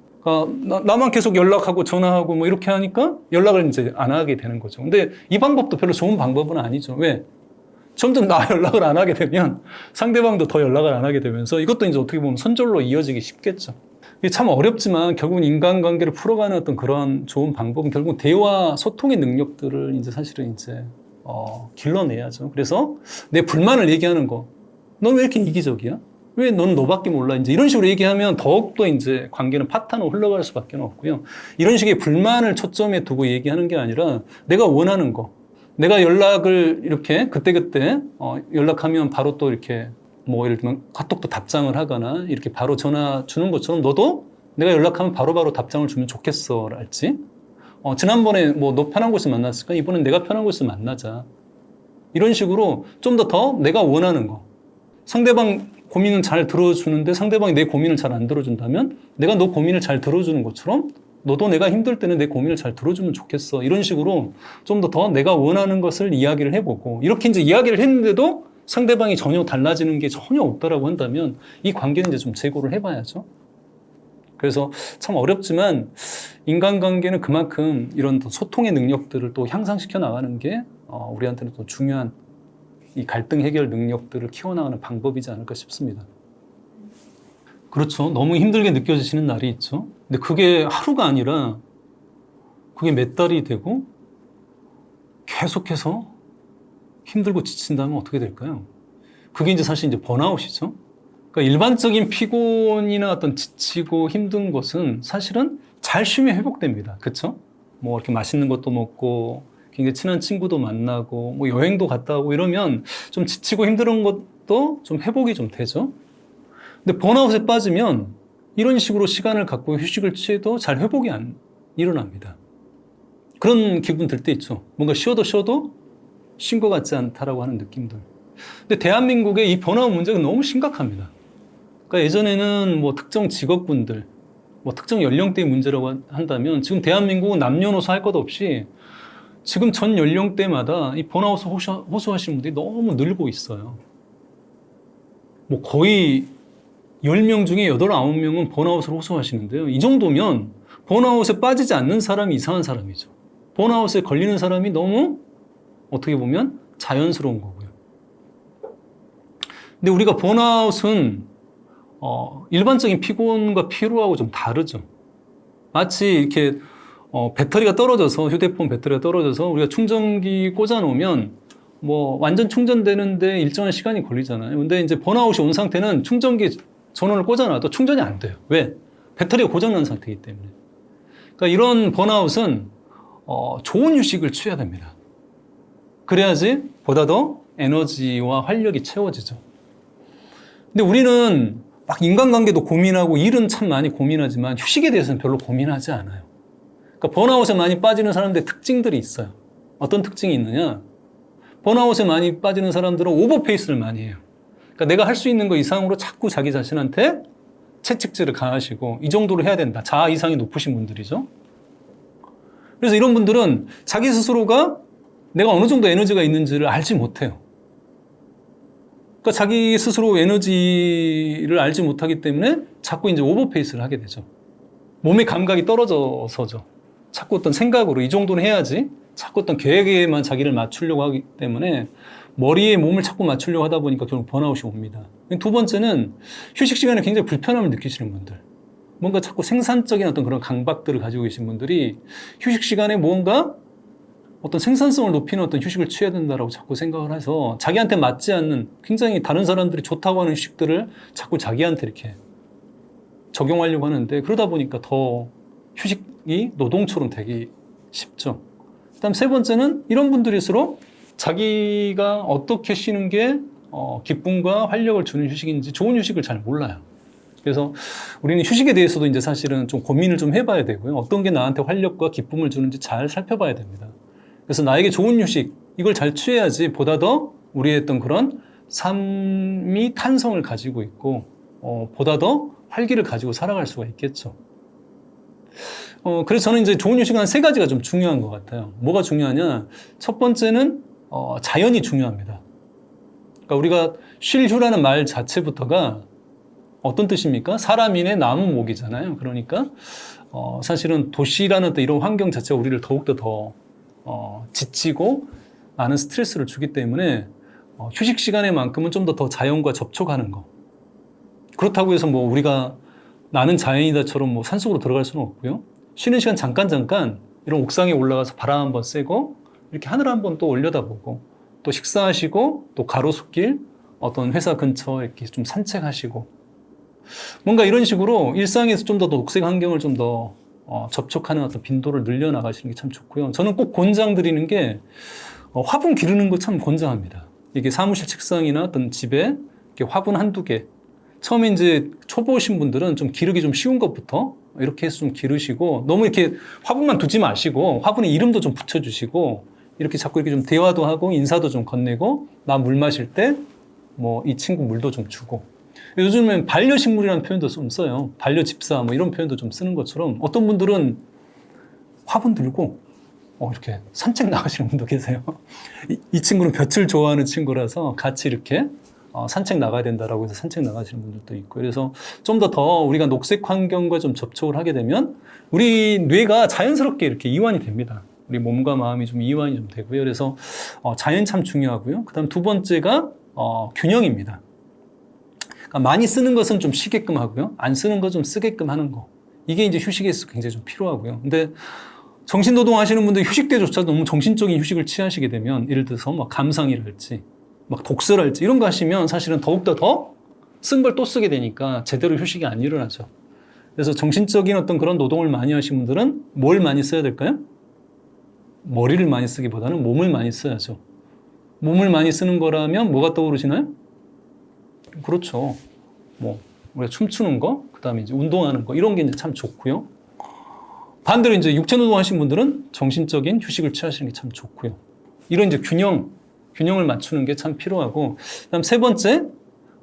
나만 계속 연락하고 전화하고 뭐 이렇게 하니까 연락을 이제 안 하게 되는 거죠. 근데 이 방법도 별로 좋은 방법은 아니죠. 왜? 점점 나 연락을 안 하게 되면 상대방도 더 연락을 안 하게 되면서 이것도 이제 어떻게 보면 손절로 이어지기 쉽겠죠. 이게 참 어렵지만 결국은 인간관계를 풀어가는 어떤 그런 좋은 방법은 결국 대화, 소통의 능력들을 이제 사실은 이제 길러내야죠. 그래서 내 불만을 얘기하는 거. 넌 왜 이렇게 이기적이야? 왜 너는 너밖에 몰라? 이제 이런 식으로 얘기하면 더욱더 이제 관계는 파탄으로 흘러갈 수밖에 없고요. 이런 식의 불만을 초점에 두고 얘기하는 게 아니라 내가 원하는 거. 내가 연락을 이렇게 그때그때 연락하면 바로 또 이렇게 뭐 예를 들면 카톡도 답장을 하거나 이렇게 바로 전화 주는 것처럼 너도 내가 연락하면 바로바로 답장을 주면 좋겠어 랄지 지난번에 뭐 너 편한 곳에서 만났을까? 이번엔 내가 편한 곳에서 만나자. 이런 식으로 좀 더 내가 원하는 거. 상대방 고민은 잘 들어주는데 상대방이 내 고민을 잘 안 들어준다면 내가 너 고민을 잘 들어주는 것처럼 너도 내가 힘들 때는 내 고민을 잘 들어주면 좋겠어. 이런 식으로 좀 더 내가 원하는 것을 이야기를 해보고 이렇게 이제 이야기를 했는데도 상대방이 전혀 달라지는 게 전혀 없다라고 한다면 이 관계는 이제 좀 재고를 해봐야죠. 그래서 참 어렵지만 인간관계는 그만큼 이런 소통의 능력들을 또 향상시켜 나가는 게 우리한테는 또 중요한 이 갈등 해결 능력들을 키워나가는 방법이지 않을까 싶습니다. 그렇죠. 너무 힘들게 느껴지시는 날이 있죠. 근데 그게 하루가 아니라 그게 몇 달이 되고 계속해서 힘들고 지친다면 어떻게 될까요? 그게 이제 사실 이제 번아웃이죠. 그러니까 일반적인 피곤이나 어떤 지치고 힘든 것은 사실은 잘 쉬면 회복됩니다. 그렇죠? 뭐 이렇게 맛있는 것도 먹고 굉장히 친한 친구도 만나고 뭐 여행도 갔다 오고 이러면 좀 지치고 힘든 것도 좀 회복이 좀 되죠. 근데 번아웃에 빠지면 이런 식으로 시간을 갖고 휴식을 취해도 잘 회복이 안 일어납니다. 그런 기분 들 때 있죠. 뭔가 쉬어도 쉰 것 같지 않다라고 하는 느낌들. 근데 대한민국의 이 번아웃 문제가 너무 심각합니다. 그러니까 예전에는 뭐 특정 직업군들, 뭐 특정 연령대의 문제라고 한다면 지금 대한민국은 남녀노소 할 것 없이 지금 전 연령대마다 이 번아웃을 호소하시는 분들이 너무 늘고 있어요. 뭐 거의 10명 중에 8, 9명은 번아웃을 호소하시는데요. 이 정도면 번아웃에 빠지지 않는 사람이 이상한 사람이죠. 번아웃에 걸리는 사람이 너무 어떻게 보면 자연스러운 거고요. 근데 우리가 번아웃은 일반적인 피곤과 피로하고 좀 다르죠. 마치 이렇게 배터리가 떨어져서 휴대폰 배터리가 떨어져서 우리가 충전기 꽂아 놓으면 뭐 완전 충전되는데 일정한 시간이 걸리잖아요. 근데 이제 번아웃이 온 상태는 충전기 전원을 꽂아 놔도 충전이 안 돼요. 왜? 배터리가 고장난 상태이기 때문에. 그러니까 이런 번아웃은 좋은 휴식을 취해야 됩니다. 그래야지 보다 더 에너지와 활력이 채워지죠. 근데 우리는 막 인간관계도 고민하고 일은 참 많이 고민하지만 휴식에 대해서는 별로 고민하지 않아요. 그러니까 번아웃에 많이 빠지는 사람들의 특징들이 있어요. 어떤 특징이 있느냐? 번아웃에 많이 빠지는 사람들은 오버페이스를 많이 해요. 그러니까 내가 할 수 있는 거 이상으로 자꾸 자기 자신한테 채찍질을 가하시고 이 정도로 해야 된다. 자아 이상이 높으신 분들이죠. 그래서 이런 분들은 자기 스스로가 내가 어느 정도 에너지가 있는지를 알지 못해요. 그러니까 자기 스스로 에너지를 알지 못하기 때문에 자꾸 이제 오버페이스를 하게 되죠. 몸의 감각이 떨어져서죠. 자꾸 어떤 생각으로 이 정도는 해야지 자꾸 어떤 계획에만 자기를 맞추려고 하기 때문에 머리에 몸을 자꾸 맞추려고 하다 보니까 결국 번아웃이 옵니다. 두 번째는 휴식 시간에 굉장히 불편함을 느끼시는 분들. 뭔가 자꾸 생산적인 어떤 그런 강박들을 가지고 계신 분들이 휴식 시간에 뭔가 어떤 생산성을 높이는 어떤 휴식을 취해야 된다라고 자꾸 생각을 해서 자기한테 맞지 않는 굉장히 다른 사람들이 좋다고 하는 휴식들을 자꾸 자기한테 이렇게 적용하려고 하는데 그러다 보니까 더 휴식이 노동처럼 되기 쉽죠. 그다음 세 번째는 이런 분들일수록 자기가 어떻게 쉬는 게 기쁨과 활력을 주는 휴식인지 좋은 휴식을 잘 몰라요. 그래서 우리는 휴식에 대해서도 이제 사실은 좀 고민을 좀 해봐야 되고요. 어떤 게 나한테 활력과 기쁨을 주는지 잘 살펴봐야 됩니다. 그래서 나에게 좋은 휴식, 이걸 잘 취해야지 보다 더 우리의 어떤 그런 삶이 탄성을 가지고 있고, 보다 더 활기를 가지고 살아갈 수가 있겠죠. 그래서 저는 이제 좋은 휴식은 한 3가지가 좀 중요한 것 같아요. 뭐가 중요하냐? 첫 번째는, 자연이 중요합니다. 그러니까 우리가 쉴 휴라는 말 자체부터가 어떤 뜻입니까? 사람인의 나무 목이잖아요. 그러니까, 사실은 도시라는 또 이런 환경 자체가 우리를 더욱더 더 지치고 많은 스트레스를 주기 때문에 휴식 시간에만큼은 좀 더 자연과 접촉하는 거. 그렇다고 해서 뭐 우리가 나는 자연이다처럼 뭐 산속으로 들어갈 수는 없고요. 쉬는 시간 잠깐 이런 옥상에 올라가서 바람 한번 쐬고 이렇게 하늘 한번 또 올려다보고 또 식사하시고 또 가로수길 어떤 회사 근처 이렇게 좀 산책하시고 뭔가 이런 식으로 일상에서 좀 더 녹색 환경을 좀 더 접촉하는 어떤 빈도를 늘려나가시는 게 참 좋고요. 저는 꼭 권장드리는 게 화분 기르는 거 참 권장합니다. 이게 사무실 책상이나 어떤 집에 이렇게 화분 한두 개. 처음에 이제 초보신 분들은 좀 기르기 좀 쉬운 것부터 이렇게 해서 좀 기르시고 너무 이렇게 화분만 두지 마시고 화분에 이름도 좀 붙여주시고 이렇게 자꾸 이렇게 좀 대화도 하고 인사도 좀 건네고 나 물 마실 때 뭐 이 친구 물도 좀 주고 요즘엔 반려식물이라는 표현도 좀 써요. 반려집사 뭐 이런 표현도 좀 쓰는 것처럼 어떤 분들은 화분 들고 이렇게 산책 나가시는 분도 계세요. 이 친구는 볕을 좋아하는 친구라서 같이 이렇게 산책 나가야 된다라고 해서 산책 나가시는 분들도 있고 그래서 좀 더 우리가 녹색 환경과 좀 접촉을 하게 되면 우리 뇌가 자연스럽게 이렇게 이완이 됩니다. 우리 몸과 마음이 좀 이완이 좀 되고요. 그래서 자연 참 중요하고요. 그다음 두 번째가 균형입니다. 그러니까 많이 쓰는 것은 좀 쉬게끔 하고요. 안 쓰는 거 좀 쓰게끔 하는 거. 이게 이제 휴식에서 굉장히 좀 필요하고요. 근데 정신노동 하시는 분들 휴식 때조차 너무 정신적인 휴식을 취하시게 되면 예를 들어서 막 감상이랄지 막 독서랄지 이런 거 하시면 사실은 더욱더 더 쓴 걸 또 쓰게 되니까 제대로 휴식이 안 일어나죠. 그래서 정신적인 어떤 그런 노동을 많이 하신 분들은 뭘 많이 써야 될까요? 머리를 많이 쓰기보다는 몸을 많이 써야죠. 몸을 많이 쓰는 거라면 뭐가 떠오르시나요? 그렇죠. 뭐 우리가 춤추는 거, 그다음에 이제 운동하는 거 이런 게 이제 참 좋고요. 반대로 이제 육체 노동 하신 분들은 정신적인 휴식을 취하시는 게 참 좋고요. 이런 이제 균형 균형을 맞추는 게 참 필요하고, 그다음 세 번째,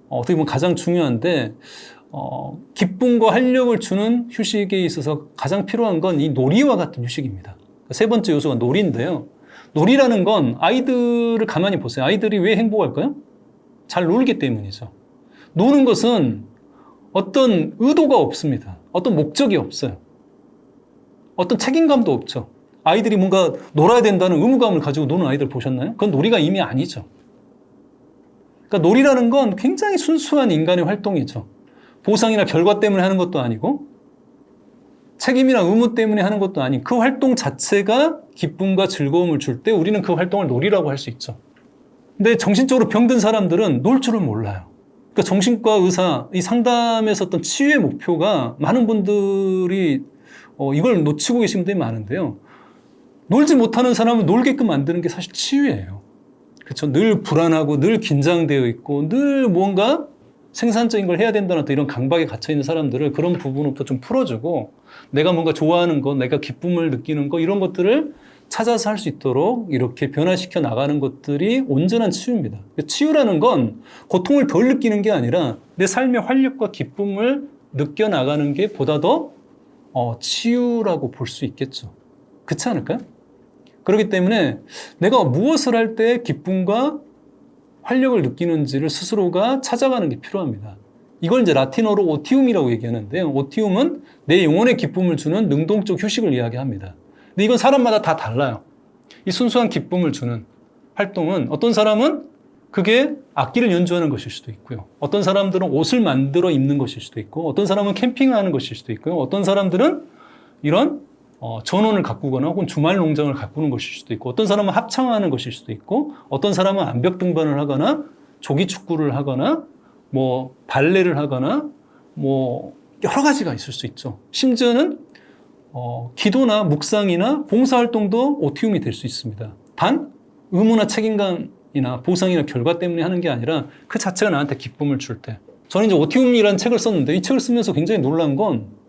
어떻게 보면 가장 중요한데, 기쁨과 활력을 주는 휴식에 있어서 가장 필요한 건 이 놀이와 같은 휴식입니다. 세 번째 요소가 놀이인데요. 놀이라는 건 아이들을 가만히 보세요. 아이들이 왜 행복할까요? 잘 놀기 때문이죠. 노는 것은 어떤 의도가 없습니다. 어떤 목적이 없어요. 어떤 책임감도 없죠. 아이들이 뭔가 놀아야 된다는 의무감을 가지고 노는 아이들 보셨나요? 그건 놀이가 이미 아니죠. 그러니까 놀이라는 건 굉장히 순수한 인간의 활동이죠. 보상이나 결과 때문에 하는 것도 아니고 책임이나 의무 때문에 하는 것도 아닌 그 활동 자체가 기쁨과 즐거움을 줄 때 우리는 그 활동을 놀이라고 할 수 있죠. 근데 정신적으로 병든 사람들은 놀 줄을 몰라요. 그러니까 정신과 의사, 이 상담에서 어떤 치유의 목표가 많은 분들이 이걸 놓치고 계신 분들이 많은데요. 놀지 못하는 사람을 놀게끔 만드는 게 사실 치유예요. 그렇죠? 늘 불안하고 늘 긴장되어 있고 늘 뭔가 생산적인 걸 해야 된다는 이런 강박에 갇혀있는 사람들을 그런 부분부터 좀 풀어주고 내가 뭔가 좋아하는 거, 내가 기쁨을 느끼는 거 이런 것들을 찾아서 할 수 있도록 이렇게 변화시켜 나가는 것들이 온전한 치유입니다. 치유라는 건 고통을 덜 느끼는 게 아니라 내 삶의 활력과 기쁨을 느껴나가는 게 보다 더 치유라고 볼 수 있겠죠. 그렇지 않을까요? 그렇기 때문에 내가 무엇을 할 때 기쁨과 활력을 느끼는지를 스스로가 찾아가는 게 필요합니다. 이걸 이제 라틴어로 오티움이라고 얘기하는데요. 오티움은 내 영혼의 기쁨을 주는 능동적 휴식을 이야기합니다. 근데 이건 사람마다 다 달라요. 이 순수한 기쁨을 주는 활동은 어떤 사람은 그게 악기를 연주하는 것일 수도 있고요. 어떤 사람들은 옷을 만들어 입는 것일 수도 있고 어떤 사람은 캠핑하는 것일 수도 있고요. 어떤 사람들은 이런 전원을 가꾸거나 혹은 주말 농장을 가꾸는 것일 수도 있고 어떤 사람은 합창하는 것일 수도 있고 어떤 사람은 암벽 등반을 하거나 조기 축구를 하거나 뭐 발레를 하거나 뭐 여러 가지가 있을 수 있죠. 심지어는 기도나 묵상이나 봉사활동도 오티움이 될 수 있습니다. 단 의무나 책임감이나 보상이나 결과 때문에 하는 게 아니라 그 자체가 나한테 기쁨을 줄 때. 저는 이제 오티움이라는 책을 썼는데 이 책을 쓰면서 굉장히 놀란 건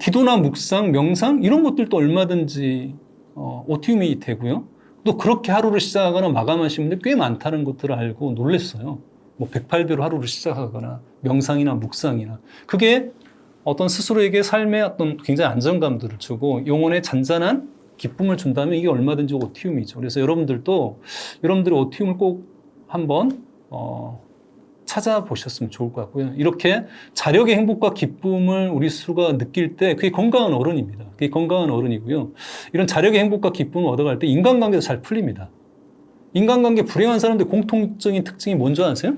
기도나 묵상, 명상 이런 것들도 얼마든지 오티움이 되고요. 또 그렇게 하루를 시작하거나 마감하시는 분들 꽤 많다는 것들을 알고 놀랐어요. 뭐 108배로 하루를 시작하거나 명상이나 묵상이나 그게 어떤 스스로에게 삶의 어떤 굉장히 안정감들을 주고 영혼의 잔잔한 기쁨을 준다면 이게 얼마든지 오티움이죠. 그래서 여러분들이 오티움을 꼭 한번 찾아보셨으면 좋을 것 같고요. 이렇게 자력의 행복과 기쁨을 우리 스스로가 느낄 때 그게 건강한 어른입니다. 그게 건강한 어른이고요. 이런 자력의 행복과 기쁨을 얻어갈 때 인간관계도 잘 풀립니다. 인간관계 불행한 사람들의 공통적인 특징이 뭔지 아세요?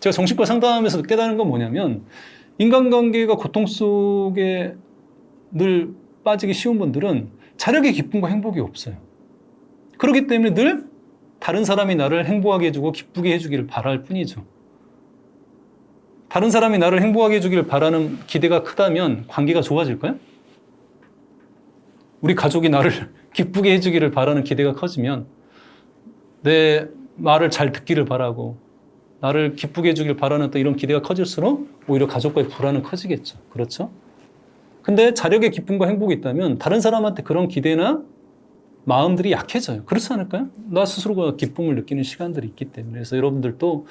제가 정신과 상담에서 깨달은 건 뭐냐면 인간관계가 고통 속에 늘 빠지기 쉬운 분들은 자력의 기쁨과 행복이 없어요. 그렇기 때문에 늘 다른 사람이 나를 행복하게 해주고 기쁘게 해주기를 바랄 뿐이죠. 다른 사람이 나를 행복하게 해주기를 바라는 기대가 크다면 관계가 좋아질까요? 우리 가족이 나를 기쁘게 해주기를 바라는 기대가 커지면 내 말을 잘 듣기를 바라고 나를 기쁘게 해주기를 바라는 또 이런 기대가 커질수록 오히려 가족과의 불안은 커지겠죠. 그렇죠? 근데 자력의 기쁨과 행복이 있다면 다른 사람한테 그런 기대나 마음들이 약해져요. 그렇지 않을까요? 나 스스로가 기쁨을 느끼는 시간들이 있기 때문에. 그래서 여러분들도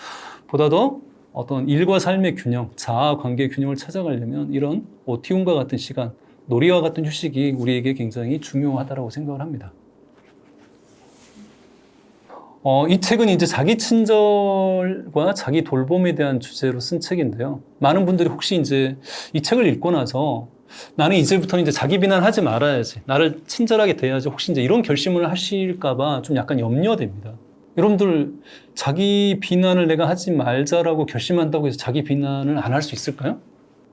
보다 더 어떤 일과 삶의 균형, 자아 관계의 균형을 찾아가려면 이런 오티움과 같은 시간, 놀이와 같은 휴식이 우리에게 굉장히 중요하다고 생각을 합니다. 이 책은 이제 자기 친절과 자기 돌봄에 대한 주제로 쓴 책인데요. 많은 분들이 혹시 이제 이 책을 읽고 나서 나는 이제부터는 이제 자기 비난하지 말아야지. 나를 친절하게 대해야지. 혹시 이제 이런 결심을 하실까봐 좀 약간 염려됩니다. 여러분들, 자기 비난을 내가 하지 말자라고 결심한다고 해서 자기 비난을 안 할 수 있을까요?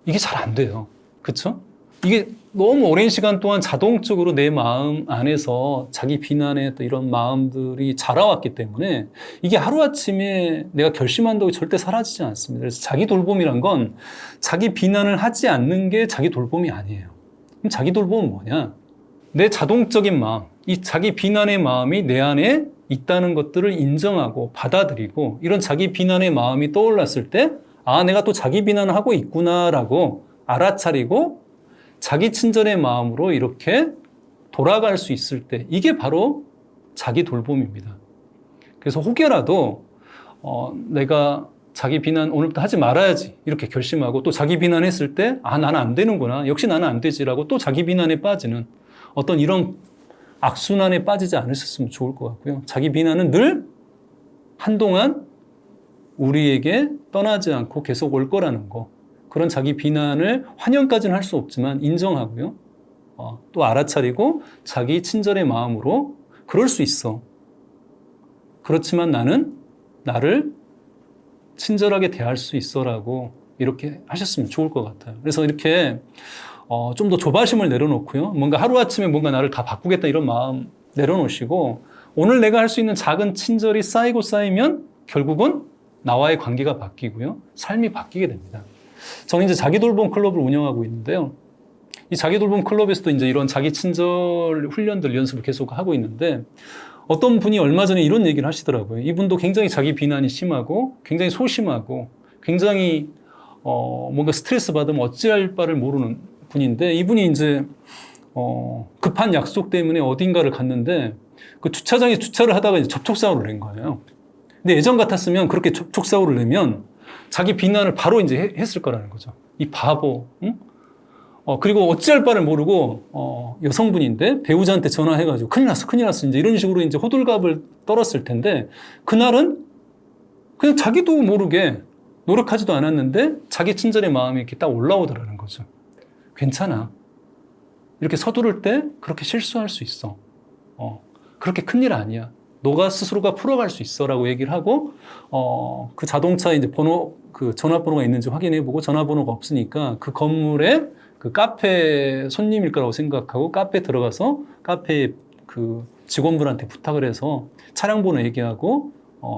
이게 잘 안 돼요. 그쵸? 이게 너무 오랜 시간 동안 자동적으로 내 마음 안에서 자기 비난의 또 이런 마음들이 자라왔기 때문에 이게 하루아침에 내가 결심한다고 절대 사라지지 않습니다. 그래서 자기 돌봄이란 건 자기 비난을 하지 않는 게 자기 돌봄이 아니에요. 그럼 자기 돌봄은 뭐냐? 내 자동적인 마음, 이 자기 비난의 마음이 내 안에 있다는 것들을 인정하고 받아들이고 이런 자기 비난의 마음이 떠올랐을 때 아, 내가 또 자기 비난을 하고 있구나라고 알아차리고 자기 친절의 마음으로 이렇게 돌아갈 수 있을 때 이게 바로 자기 돌봄입니다. 그래서 혹여라도 내가 자기 비난 오늘부터 하지 말아야지 이렇게 결심하고 또 자기 비난했을 때 나는 안 되는구나. 역시 나는 안 되지라고 또 자기 비난에 빠지는 어떤 이런 악순환에 빠지지 않으셨으면 좋을 것 같고요. 자기 비난은 늘 한동안 우리에게 떠나지 않고 계속 올 거라는 거. 그런 자기 비난을 환영까지는 할 수 없지만 인정하고요. 또 알아차리고 자기 친절의 마음으로 그럴 수 있어. 그렇지만 나는 나를 친절하게 대할 수 있어라고 이렇게 하셨으면 좋을 것 같아요. 그래서 이렇게 좀 더 조바심을 내려놓고요. 뭔가 하루아침에 뭔가 나를 다 바꾸겠다 이런 마음 내려놓으시고 오늘 내가 할 수 있는 작은 친절이 쌓이고 쌓이면 결국은 나와의 관계가 바뀌고요. 삶이 바뀌게 됩니다. 저는 이제 자기돌봄 클럽을 운영하고 있는데요. 이 자기돌봄 클럽에서도 이제 이런 자기 친절 훈련들 연습을 계속 하고 있는데 어떤 분이 얼마 전에 이런 얘기를 하시더라고요. 이분도 굉장히 자기 비난이 심하고 굉장히 소심하고 굉장히 뭔가 스트레스 받으면 어찌할 바를 모르는 분인데 이분이 이제 급한 약속 때문에 어딘가를 갔는데 그 주차장에 주차를 하다가 이제 접촉사고를 낸 거예요. 근데 예전 같았으면 그렇게 접촉사고를 내면 자기 비난을 바로 이제 했을 거라는 거죠. 이 바보, 응? 그리고 어찌할 바를 모르고, 여성분인데 배우자한테 전화해가지고 큰일 났어, 큰일 났어. 이제 이런 식으로 이제 호들갑을 떨었을 텐데, 그날은 그냥 자기도 모르게 노력하지도 않았는데, 자기 친절의 마음이 이렇게 딱 올라오더라는 거죠. 괜찮아. 이렇게 서두를 때 그렇게 실수할 수 있어. 그렇게 큰일 아니야. 너가 스스로가 풀어갈 수 있어라고 얘기를 하고, 그 자동차 이제 그 전화번호가 있는지 확인해보고 전화번호가 없으니까 그 건물에 그 카페 손님일 거라고 생각하고 카페 들어가서 카페 그 직원분한테 부탁을 해서 차량 번호 얘기하고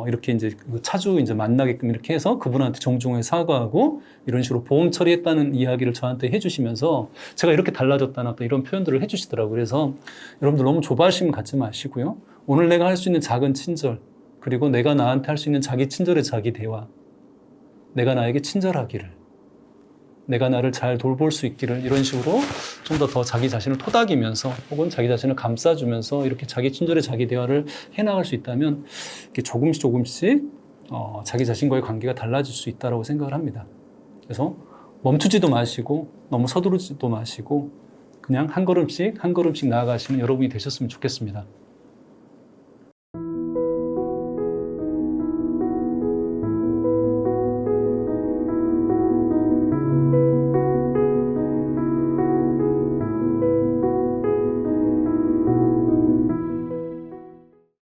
이렇게 이제 그 차주 이제 만나게끔 이렇게 해서 그분한테 정중하게 사과하고 이런 식으로 보험 처리했다는 이야기를 저한테 해주시면서 제가 이렇게 달라졌다나 또 이런 표현들을 해주시더라고요. 그래서 여러분들 너무 조바심 갖지 마시고요. 오늘 내가 할 수 있는 작은 친절 그리고 내가 나한테 할 수 있는 자기 친절의 자기 대화 내가 나에게 친절하기를 내가 나를 잘 돌볼 수 있기를 이런 식으로 좀 더 자기 자신을 토닥이면서 혹은 자기 자신을 감싸주면서 이렇게 자기 친절의 자기 대화를 해나갈 수 있다면 이렇게 조금씩 자기 자신과의 관계가 달라질 수 있다고 생각을 합니다. 그래서 멈추지도 마시고 너무 서두르지도 마시고 그냥 한 걸음씩 나아가시는 여러분이 되셨으면 좋겠습니다.